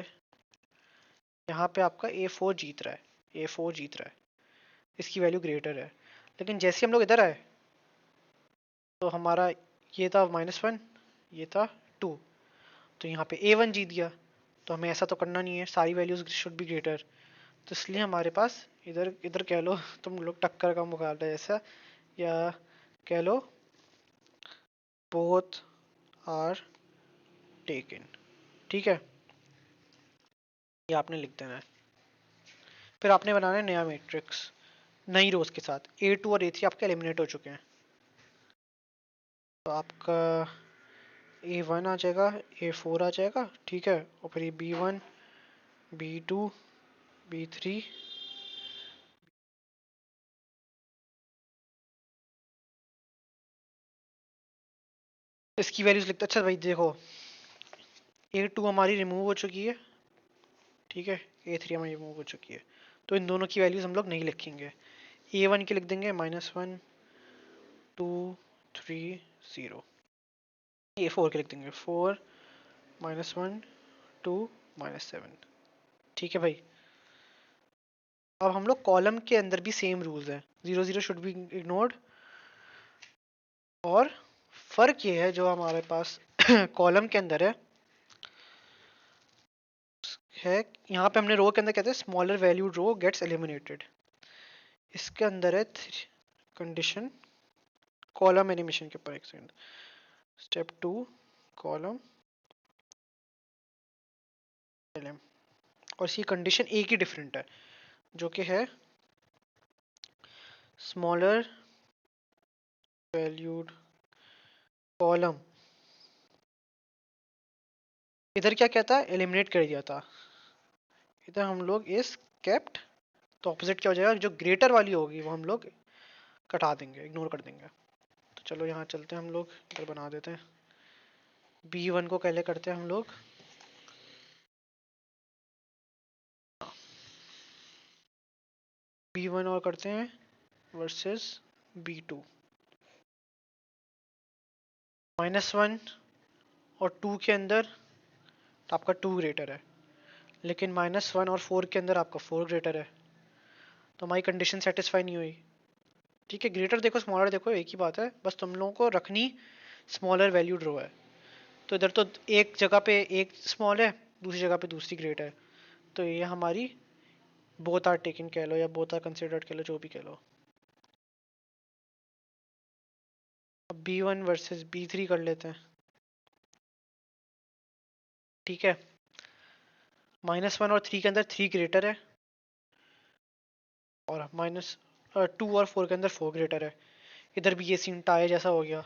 यहाँ पे आपका A4 जीत रहा है, A4 जीत रहा है। इसकी वैल्यू ग्रेटर है। लेकिन जैसे हम लोग इधर आए तो हमारा ये था -1, ये था 2, तो यहाँ पे A1 जीत गया। तो हमें ऐसा तो करना नहीं है, सारी वैल्यूज शुड बी ग्रेटर। तो इसलिए हमारे पास इधर इधर कह लो तुम लोग टक्कर का मुकाबला जैसा, या कह लो बोथ आर टेकन। ठीक है, ये आपने लिख देना है। फिर आपने बनाना है नया मैट्रिक्स नई रोज के साथ। A2 और A3 आपके एलिमिनेट हो चुके हैं, तो आपका A1 आ जाएगा, A4 आ जाएगा, ठीक है, और फिर ये B1, B2, B3, इसकी वैल्यूज लिखते। अच्छा भाई देखो, A2 हमारी रिमूव हो चुकी है, ठीक है, A3 हमारी रिमूव हो चुकी है, तो इन दोनों की वैल्यूज हम लोग नहीं लिखेंगे। A1 की लिख देंगे -1, 2, 3, 0। A4 की लिख देंगे 4, -1, 2, -7। ठीक है भाई। अब हम लोग कॉलम के अंदर भी सेम रूल्स है, 0 0 शुड बी इग्नोर्ड। और फर्क ये है जो हमारे पास कॉलम के अंदर है यहाँ पे हमने रो के अंदर कहते हैं स्मॉलर वैल्यूड रो गेट्स एलिमिनेटेड। इसके अंदर है कंडीशन कॉलम एनिमेशन के ऊपर। एक सेकंड, स्टेप 2 कॉलम एलएम, और इसकी कंडीशन एक ही डिफरेंट है जो कि है स्मॉलर वैल्यूड कॉलम। इधर क्या कहता है, एलिमिनेट कर दिया था, इधर हम लोग इस केप्ट, तो ऑपोजिट क्या हो जाएगा, जो ग्रेटर वाली होगी वो हम लोग कटा देंगे, इग्नोर कर देंगे। तो चलो यहाँ चलते हैं, हम लोग इधर बना देते हैं, B1 को पहले करते हैं हम लोग B1 और करते हैं वर्सेस B2। -1 और 2 के अंदर आपका 2 ग्रेटर है, लेकिन -1 और 4 के अंदर आपका 4 ग्रेटर है, तो हमारी कंडीशन सेटिस्फाई नहीं हुई। ठीक है, ग्रेटर देखो स्मॉलर देखो एक ही बात है, बस तुम लोगों को रखनी स्मॉलर वैल्यूड रो है। तो इधर तो एक जगह पे एक स्मॉल है, दूसरी जगह पे दूसरी ग्रेट है, तो ये हमारी बोथ आर टेकन कह लो, या बोथ आर कंसिडर्ड कह लो, जो भी कह लो। अब B1 वर्सेस B3 कर लेते हैं। ठीक है, -1 और 3 के अंदर 3 ग्रेटर है, और -2 और 4 के अंदर 4 ग्रेटर है। इधर भी ये सीन टाई जैसा हो गया,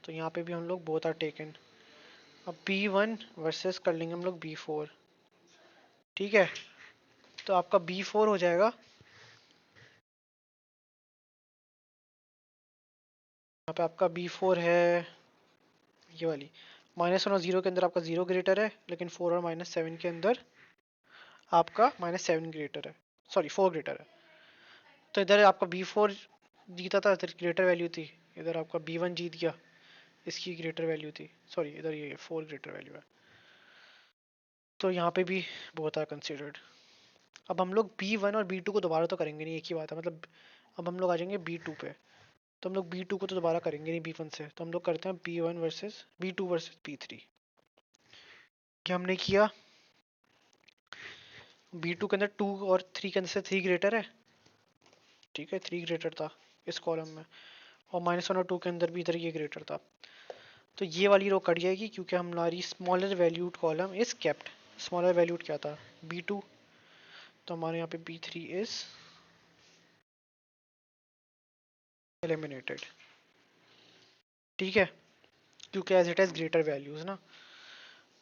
तो यहाँ पे भी हम लोग बोथ आर टेकन। अब B1 वर्सेस कर लेंगे हम लोग B4। ठीक है, तो आपका B4 हो जाएगा, यहाँ पे आपका B4 है ये वाली, -1 और 0 के अंदर आपका 0 ग्रेटर है, लेकिन 4 और -7 के अंदर आपका -7 ग्रेटर है, सॉरी 4 ग्रेटर है। तो इधर आपका B4 जीता था, इधर ग्रेटर वैल्यू थी, इधर आपका B1 जीत गया, इसकी ग्रेटर वैल्यू थी, सॉरी इधर ये 4 ग्रेटर वैल्यू है। तो यहाँ पे भी बहुत आर कंसिडर्ड। अब हम लोग B1 और B2 को दोबारा तो करेंगे नहीं, एक ही बात है, मतलब अब हम लोग आ जाएंगे B2 पे, तो हम लोग B2 को तो दोबारा करेंगे नहीं B1 से, तो हम लोग करते हैं B1 versus B2 versus B3। क्या हमने किया, B2 के अंदर 2 और 3 के अंदर से 3 ग्रेटर है, ठीक है, 3 ग्रेटर था इस कॉलम में, और -1 और 2 के अंदर भी इधर ये ग्रेटर था। तो ये वाली रो कट जाएगी क्योंकि हमारी smaller valued column is kept. Smaller valued क्या था, B2, तो हमारे यहाँ पे B3 इज एलिमिनेटेड। ठीक है, क्योंकि as it as greater values ना।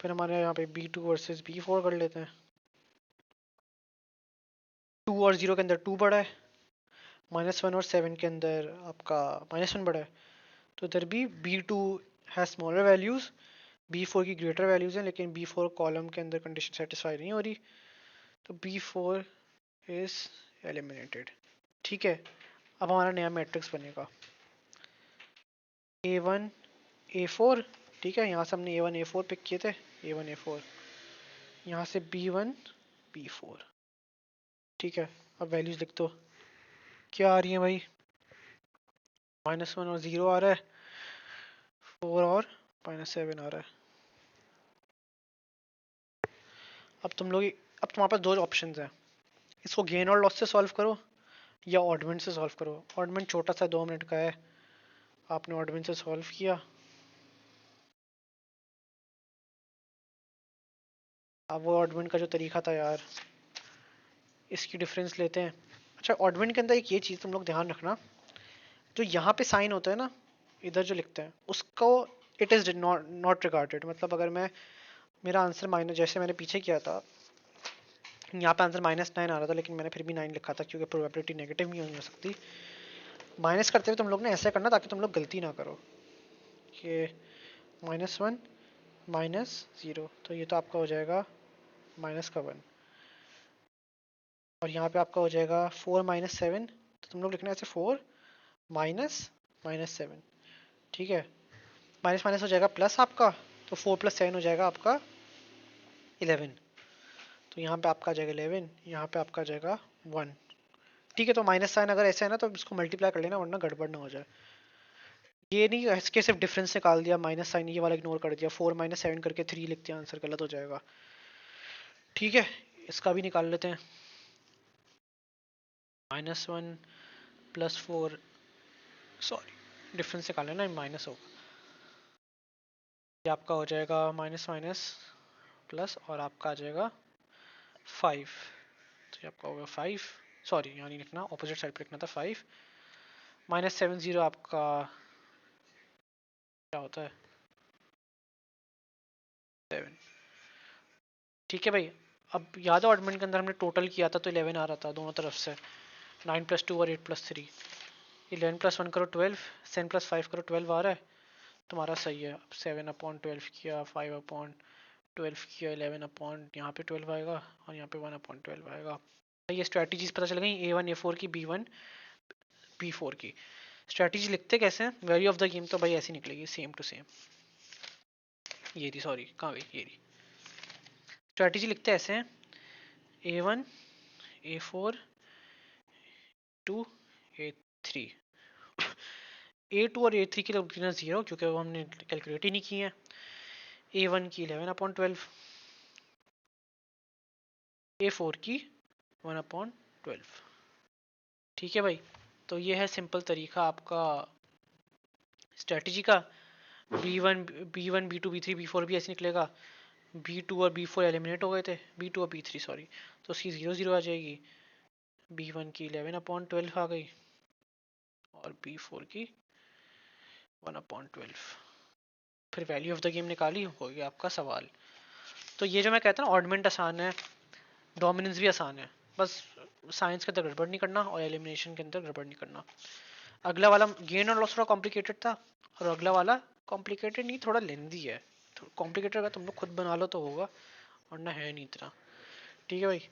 फिर हमारे यहाँ पे B2 वर्सेस B4 कर लेते हैं। 2 और 0 के अंदर 2 बड़ा है, -1 और 7 के अंदर आपका -1 बड़ा है, तो इधर भी B2 है स्मॉलर वैल्यूज, B4 की ग्रेटर वैल्यूज हैं, लेकिन B4 कॉलम के अंदर कंडीशन सेटिस्फाई नहीं हो रही, तो B4 इज एलिमिनेटेड। ठीक है, अब हमारा नया मैट्रिक्स बनेगा A1 A4। ठीक है, यहाँ से हमने A1 A4 पिक किए थे, A1 A4, यहाँ से B1 B4। ठीक है, अब वैल्यूज लिख दो, क्या आ रही है भाई? -1 और 0 आ रहा है, 4 और -7 आ रहा है। अब तुम्हारे पास दो ऑप्शंस हैं, इसको गेन और लॉस से सॉल्व करो या ऑडमेंट से सॉल्व करो। ऑडमेंट छोटा सा 2 मिनट का है, आपने ऑडमेंट से सॉल्व किया। अब वो ऑडमेंट का जो तरीका था यार, इसकी डिफरेंस लेते हैं। अच्छा, ऑडमेंट के अंदर एक ये चीज़ तुम लोग ध्यान रखना, जो यहाँ पे साइन होता है ना, इधर जो लिखते हैं उसको इट इज़ नॉट रिगार्डेड। मतलब अगर मैं, मेरा आंसर माइनस, जैसे मैंने पीछे किया था, यहाँ पे आंसर -9 आ रहा था लेकिन मैंने फिर भी 9 लिखा था क्योंकि प्रोबेबिलिटी नेगेटिव नहीं हो सकती। माइनस करते हुए तुम लोग ने ऐसा करना ताकि तुम लोग गलती ना करो कि -1 -0, तो ये तो आपका हो जाएगा -1, और यहाँ पे आपका हो जाएगा 4 -7, तो तुम लोग लिखना है ऐसे 4 -7। ठीक है, माइनस माइनस हो जाएगा प्लस आपका, तो 4 + 7 हो जाएगा आपका 11। तो यहाँ पे आपका आ जाएगा 11, यहाँ पे आपका आ जाएगा 1। ठीक है, तो माइनस साइन अगर ऐसा है ना तो इसको मल्टीप्लाई कर लेना वरना गड़बड़ ना हो जाए। ये नहीं इसके सिर्फ डिफरेंस निकाल दिया, माइनस साइन ये वाला इग्नोर कर दिया, 4 -7 करके 3 लिख दिया, आंसर गलत हो जाएगा। ठीक है, इसका भी निकाल लेते हैं। -1 + 4, सॉरी डिफरेंस निकाल लेना, माइनस होगा, ये आपका हो जाएगा माइनस माइनस प्लस, और आपका आ जाएगा 5, तो ये आपका होगा 5, सॉरी यहाँ नहीं लिखना, ऑपोजिट साइड पे लिखना था 5 -7 आपका क्या होता है 7। ठीक है भाई, अब याद है ऑडमेंट के अंदर हमने टोटल किया था तो 11 आ रहा था दोनों तरफ से, 9 + 2 और 8 + 3, 11 + 1 करो 12, 7 + 5 करो 12 आ रहा है तुम्हारा, सही है। अब 7/12 किया, 5/12 किया, 11 यहाँ पे 12 आएगा और यहाँ पे 1/12 आएगा। ये स्ट्रैटेजीज पता चल गई, A1 A4 की, B1 B4 की। स्ट्रैटेजी लिखते कैसे हैं, वैल्यू ऑफ द गेम तो भाई ऐसी निकलेगी, सेम टू सेम। ये थी, सॉरी कहाँ गई, ये थी। स्ट्रैटेजी लिखते ऐसे हैं, A1 A4 2 A3। A2 और A3 की तो 0 क्योंकि वो हमने कैलकुलेट ही नहीं की है। A1 की 11/12, A4 की 1/12। ठीक है भाई, तो ये है सिंपल तरीका आपका स्ट्रैटेजी का। B1 B2 B3 B4 भी ऐसे निकलेगा। B2 और B4 एलिमिनेट हो गए थे, B2 और B3 सॉरी, तो उसकी 0 0 आ जाएगी। B1 की 11/12 आ गई और B4 की 1/12। फिर वैल्यू ऑफ द गेम निकाली, हो गया आपका सवाल। तो ये जो मैं कहता हूँ ऑडमेंट आसान है, डोमिनेंस भी आसान है, बस साइंस के अंदर गड़बड़ नहीं करना और एलिमिनेशन के अंदर गड़बड़ नहीं करना। अगला वाला गेन और लॉस थोड़ा कॉम्प्लिकेटेड था, और अगला वाला कॉम्प्लिकेटेड नहीं, थोड़ा लेंदी है। कॉम्प्लिकेटेड अगर तुम लोग खुद बना लो तो होगा, वरना है नहीं इतना। ठीक है भाई,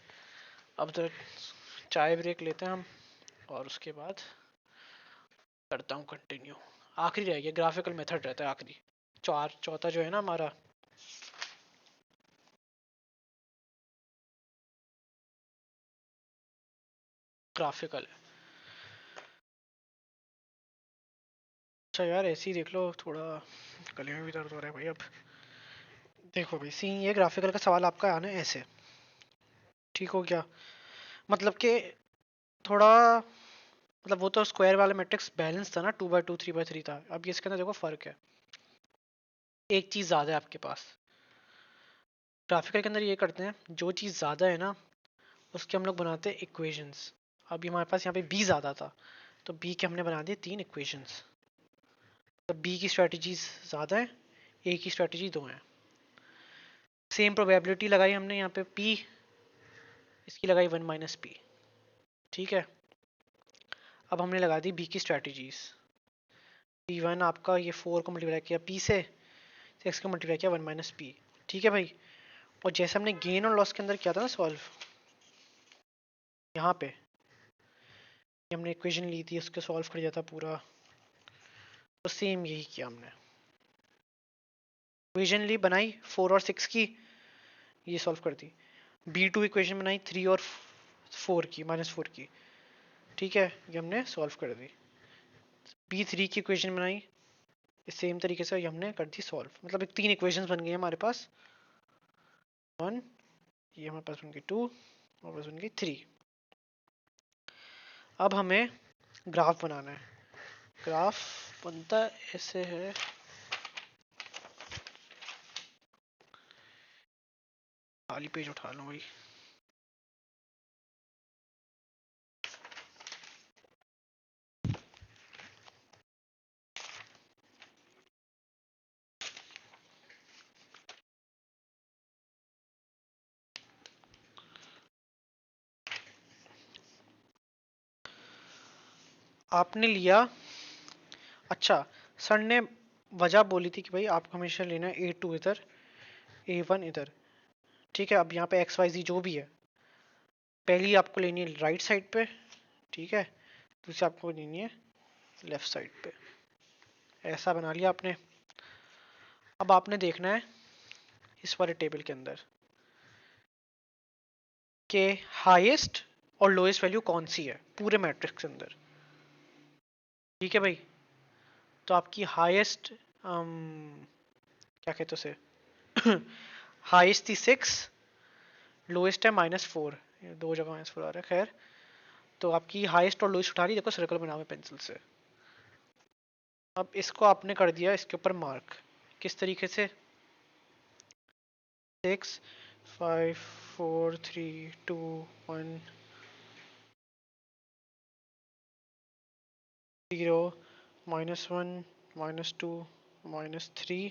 अब तो चाय ब्रेक लेते हैं हम और उसके बाद करता हूँ कंटिन्यू। आखिरी रह गया, ग्राफिकल मेथड रहता है आखिरी, चौथा जो है ना हमारा, ग्राफिकल है। अच्छा यार ऐसे ही देख लो, थोड़ा गले में भी दर्द हो रहा है भाई। अब देखो भाई, सीन ये ग्राफिकल का सवाल आपका आना है ऐसे, ठीक हो गया। मतलब कि थोड़ा, मतलब वो तो स्क्वायर वाला मैट्रिक्स बैलेंस था ना, 2/2 3/3 था। अब ये इसके अंदर देखो फर्क है, एक चीज ज्यादा है आपके पास। ग्राफिकल के अंदर ये करते हैं, जो चीज ज्यादा है ना उसके हम लोग बनाते हैं इक्वेशंस। अभी हमारे पास यहाँ पे बी ज्यादा था, तो बी के हमने बना दिए 3 इक्वेशंस। तो बी की स्ट्रेटजीज ज्यादा है, ए की स्ट्रेटजी 2 है। सेम प्रोबेबिलिटी लगाई हमने यहाँ पे पी, इसकी लगाई 1 - p। ठीक है, अब हमने लगा दी बी की स्ट्रेटजीज। P1 आपका ये 4 को मल्टीप्लाई किया P से, 6 को मल्टीप्लाई किया 1 - p। ठीक है भाई, और जैसे हमने गेन और लॉस के अंदर किया था ना सॉल्व, यहाँ पे हमने इक्वेशन ली थी, उसके सॉल्व कर दिया था पूरा, तो सेम यही किया हमने। इक्वेशन ली बनाई 4 और 6 की, ये सॉल्व कर दी। B2 इक्वेशन बनाई 3 और 4 की, -4 की। ठीक है, ये हमने सॉल्व कर दी। B3 की इक्वेशन बनाई इस सेम तरीके से, ये हमने कर दी सॉल्व। मतलब एक 3 इक्वेशंस बन गई हमारे पास। 1, ये हमारे पास बन गई 2, हमारे पास बन गई 3। अब हमें ग्राफ बनाना है। ग्राफ बनता ऐसे है, खाली पेज उठा लो भाई। आपने लिया, अच्छा, सर ने वजह बोली थी कि भाई आपको हमेशा लेना है A2 इधर, A1 इधर। ठीक है, अब यहाँ पे XYZ जो भी है, पहली आपको लेनी है राइट साइड पे, ठीक है, दूसरी आपको लेनी है लेफ्ट साइड पे। ऐसा बना लिया आपने। अब आपने देखना है इस वाले टेबल के अंदर कि हाईएस्ट और लोएस्ट वैल्यू कौन सी है पूरे मैट्रिक्स के अंदर। ठीक है भाई, तो आपकी हाईएस्ट क्या कहते उसे हाईएस्ट थी 6, लोएस्ट है -4, दो जगह -4 आ रहा है, खैर। तो आपकी हाईएस्ट और लोएस्ट उठा ली, देखो सर्कल बना हुआ है पेंसिल से। अब इसको आपने कर दिया इसके ऊपर मार्क, किस तरीके से, 6 5 4 3 2 1 0 -1 -2 -3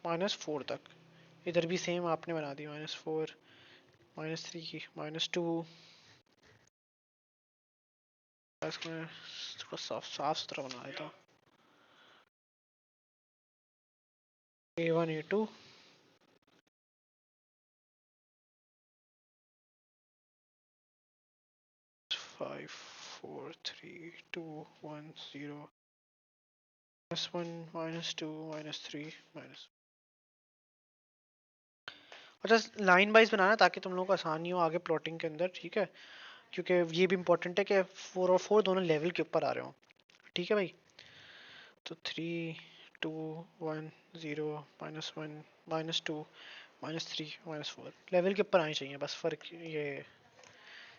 -4 तक। इधर भी सेम आपने बना दी, -4 -3 -2। इसमें थोड़ा साफ सुथरा बना देता हूँ। A1 A2 5 4 3 2 1 0 -1 -2 -3 अच्छा, लाइन वाइज बनाना ताकि तुम लोगों को आसानी हो आगे प्लॉटिंग के अंदर, ठीक है, क्योंकि ये भी इंपॉर्टेंट है कि 4 और 4 दोनों लेवल के ऊपर आ रहे हो। ठीक है भाई, तो 3 2 1 0 -1 -2 -3 -4 लेवल के ऊपर आनी चाहिए, बस फर्क ये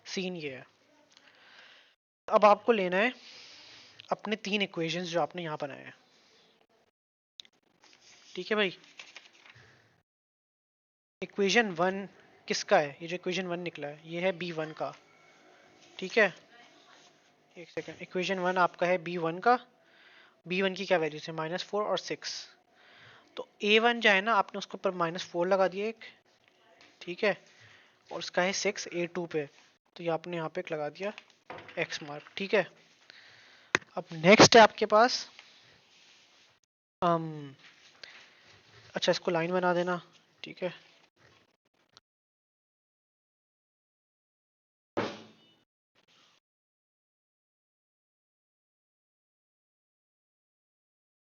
सीन ये है। अब आपको लेना है अपने 3 इक्वेशंस जो आपने यहाँ बनाए हैं। ठीक है भाई, इक्वेशन 1 किसका है, ये जो इक्वेशन 1 निकला है ये है B1 का। ठीक है, एक सेकंड, इक्वेशन 1 आपका है B1 का। B1 की क्या वैल्यू है, -4 और 6। तो A1 जो है ना, आपने उसके ऊपर -4 लगा दिया एक, ठीक है, और उसका है 6 A2 पे, तो ये आपने यहाँ पे एक लगा दिया X मार्क। ठीक है, अब नेक्स्ट है आपके पास um, अच्छा, इसको लाइन बना देना। ठीक है,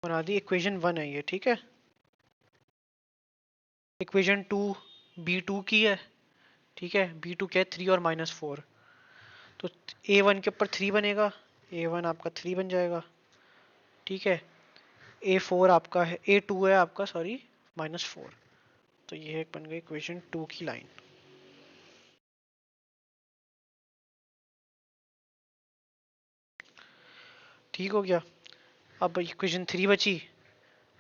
बना दी, इक्वेशन 1 है ये। ठीक है, इक्वेशन 2 B2 की है। ठीक है, B2 क्या है, 3 और -4, तो A1 के ऊपर 3 बनेगा, A1 आपका 3 बन जाएगा। ठीक है, A4 आपका है, A2 है आपका, सॉरी, -4, तो ये एक बन गई इक्वेशन 2 की लाइन। ठीक हो गया। अब इक्वेशन 3 बची,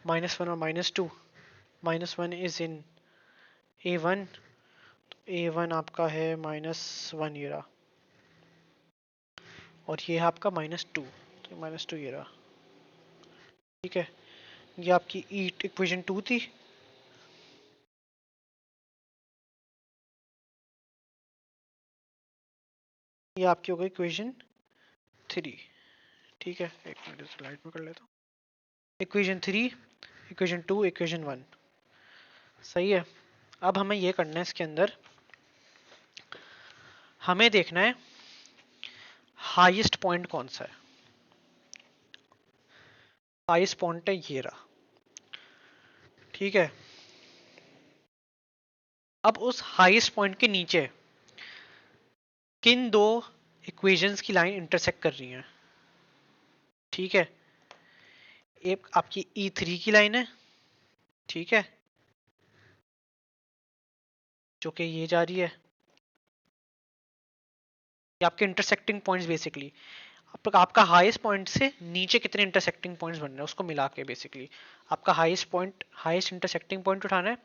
-1 और -2, -1 इज इन A1, A1 आपका है -1 ये रहा, और ये है आपका -2, तो -2 ये रहा। ठीक है, ये आपकी इक्वेशन 2 थी। ये आपकी हो गई इक्वेशन 3। ठीक है, एक मिनट स्लाइड में कर लेता हूँ। इक्वेशन 3, इक्वेशन 2, इक्वेशन 1, सही है। अब हमें ये करना है, इसके अंदर हमें देखना है हाईएस्ट पॉइंट कौन सा है। हाईएस्ट पॉइंट है ये रहा। ठीक है, अब उस हाईएस्ट पॉइंट के नीचे किन दो इक्वेशंस की लाइन इंटरसेक्ट कर रही हैं, ठीक है। एक आपकी E3 की लाइन है, ठीक है, जो कि ये जा रही है। ये आपके इंटरसेक्टिंग पॉइंट्स बेसिकली, आपका हाईएस्ट पॉइंट से नीचे कितने इंटरसेक्टिंग पॉइंट्स बन रहे हैं उसको मिला के बेसिकली आपका highest point, highest intersecting point उठाना है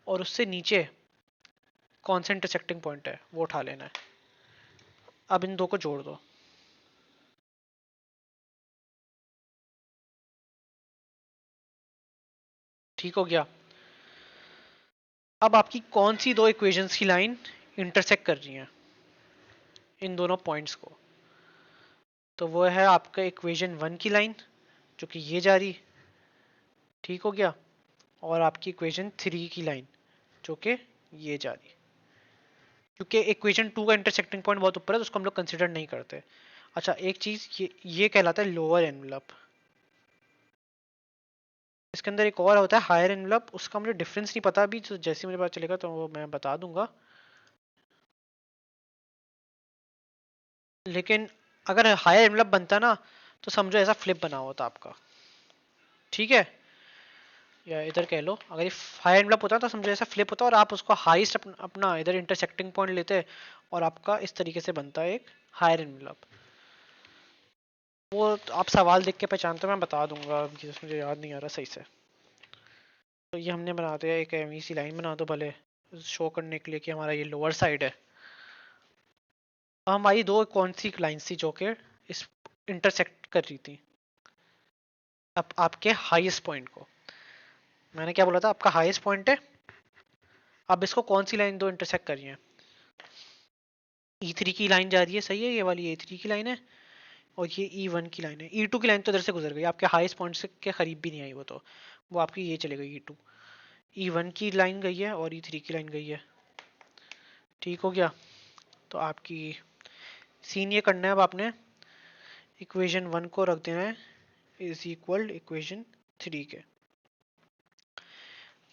और उससे नीचे कौन सा इंटरसेक्टिंग पॉइंट है वो उठा लेना है। अब इन दो को जोड़ दो, ठीक हो गया। अब आपकी कौन सी दो इक्वेशंस की लाइन इंटरसेक्ट कर रही हैं इन दोनों पॉइंट्स को, तो वो है आपका इक्वेशन 1 की लाइन जो कि ये जा रही, ठीक हो गया, और आपकी इक्वेशन 3 की लाइन जो कि ये जा रही। क्योंकि इक्वेशन 2 का इंटरसेक्टिंग पॉइंट बहुत ऊपर है तो उसको हम लोग कंसिडर नहीं करते। अच्छा एक चीज, ये कहलाता है लोअर एनवलप। इसके अंदर एक और होता है हायर एनवलप, उसका मुझे डिफरेंस नहीं पता अभी, तो जैसे मुझे पता चलेगा तो वो मैं बता दूंगा। लेकिन अगर हायर एनवलप बनता ना तो समझो ऐसा फ्लिप बना होता आपका, ठीक है, या इधर कह लो अगर ये हायर एनवलप होता तो समझो ऐसा फ्लिप होता और आप उसको हाईएस्ट अपना इधर इंटरसेक्टिंग पॉइंट लेते और आपका इस तरीके से बनता है एक हायर एनवलप। वो तो आप सवाल देख के पहचानते हो, मैं बता दूंगा, मुझे याद नहीं आ रहा सही से। तो ये हमने बना दिया, एक एमी सी लाइन बना दो भले शो करने के लिए कि हमारा ये लोअर साइड है। अब हमारी दो कौन सी लाइन थी जो कि इस इंटरसेक्ट कर रही थी अब आपके हाईएस्ट पॉइंट को। मैंने क्या बोला था, आपका हाईएस्ट पॉइंट है, अब इसको कौन सी लाइन दो इंटरसेक्ट कर रही है, E3 की लाइन जा रही है, सही है, ये वाली E3 की लाइन है, और ये E1 की लाइन है। E2 की लाइन तो इधर से गुजर गई, आपके हाईएस्ट पॉइंट से के करीब भी नहीं आई वो, तो वो आपकी ये चले गई E2। E1 की लाइन गई है और E3 की लाइन गई है, ठीक हो गया। तो आपकी सीन ये करना है, अब आपने इक्वेशन 1 को रख देना है इज इक्वल इक्वेशन 3 के।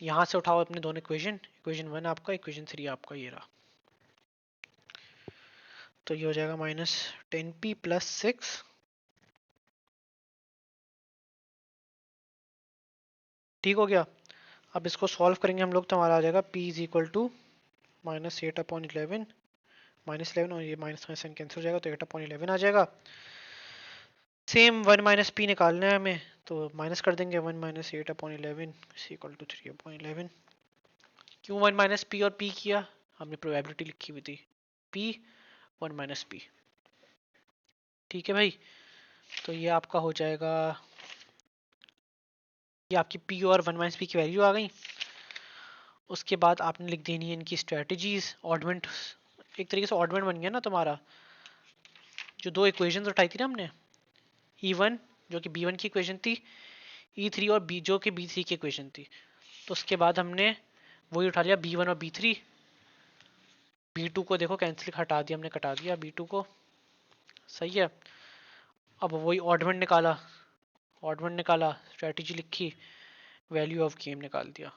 यहाँ से उठाओ अपने दोनों इक्वेशन, इक्वेशन 1 आपका, इक्वेशन 3 आपका, ये रहा। तो ये हो जाएगा -10p + 6, ठीक हो गया। अब इसको सॉल्व करेंगे हम लोग तो हमारा आ जाएगा p इज इक्वल टू -8/11, -11, और ये माइनस माइनस कैंसिल हो जाएगा तो 8/11 आ जाएगा। सेम 1 - p निकालना है हमें, तो माइनस कर देंगे 1 - 8/11 इज इक्वल टू 3/11। क्यों 1 - p और p किया, हमने प्रोबेबिलिटी लिखी हुई थी p 1 - p, ठीक है भाई। तो ये आपका हो जाएगा, ये आपकी p और 1 - p की वैल्यू आ गई। उसके बाद आपने लिख देनी है इनकी स्ट्रेटजीज, ऑडमेंट, एक तरीके से ऑडमेंट बन गया ना तुम्हारा। जो दो इक्वेशंस उठाई थी ना हमने, E1 जो कि B1 की इक्वेशन थी, E3 और B जो कि B3 की इक्वेशन थी, तो उसके बाद हमने वही उठा लिया B1 और B3। B2 को देखो कैंसिल हटा दिया हमने, कटा दिया B2 को, सही है। अब वही ऑडमेंट निकाला, ऑडमेंट निकाला, स्ट्रेटजी लिखी, वैल्यू ऑफ गेम निकाल दिया,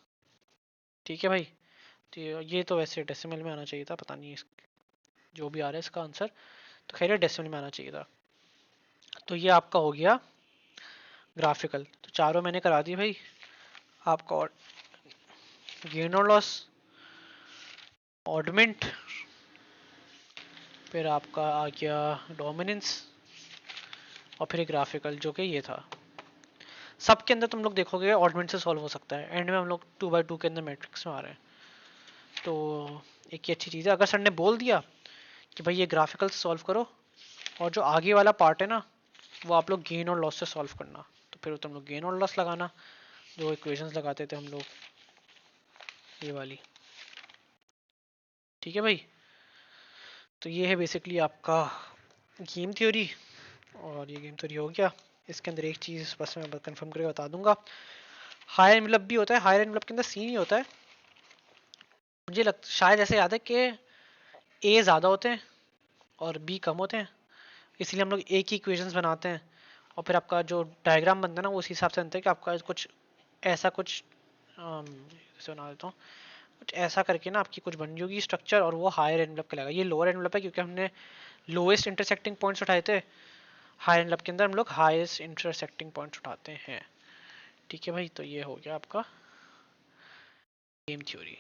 ठीक है भाई। तो ये तो वैसे डेसिमल में आना चाहिए था, पता नहीं जो भी आ रहा है इसका आंसर, तो खैर डेसिमल में आना चाहिए था। तो ये आपका हो गया ग्राफिकल, तो चारों मैंने करा दी भाई। आपका गेन और लॉस, ऑडमेंट, फिर आपका आ गया डोमिनेंस, और फिर ग्राफिकल जो कि ये था। सबके अंदर तुम लोग देखोगे ऑडमेंट से सॉल्व हो सकता है, एंड में हम लोग 2x2 के अंदर मैट्रिक्स में आ रहे हैं। तो एक ही अच्छी चीज़ है, अगर सर ने बोल दिया कि भाई ये ग्राफिकल से सॉल्व करो, और जो आगे वाला पार्ट है ना वो आप लोग गेन और लॉस से सॉल्व करना, तो फिर तुम लोग गेन और लॉस लगाना, जो इक्वेशंस लगाते थे हम लोग, ये वाली, ठीक है भाई। तो ये है बेसिकली आपका गेम थ्योरी, और ये गेम थ्योरी हो गया। इसके अंदर एक चीज़ बस मैं कंफर्म करके बता दूंगा, हायर एनवलप भी होता है। हायर एनवलप के अंदर सीन ही होता है, मुझे शायद ऐसे याद है कि ए ज़्यादा होते हैं और बी कम होते हैं, इसलिए हम लोग एक ही इक्वेशंस बनाते हैं, और फिर आपका जो डायग्राम बनता है ना वो उस हिसाब से बनता है कि आपका कुछ ऐसा कुछ जैसे बना देता हूँ, कुछ ऐसा करके ना आपकी कुछ बन जाएगी स्ट्रक्चर, और वो हायर एनवलप कहलाएगा। ये लोअर एनवलप है क्योंकि हमने लोएस्ट इंटरसेक्टिंग पॉइंट्स उठाए थे, हाई एंड लब के अंदर हम लोग हाईएस्ट इंटरसेक्टिंग पॉइंट्स उठाते हैं। ठीक है भाई, तो ये हो गया आपका गेम थ्योरी।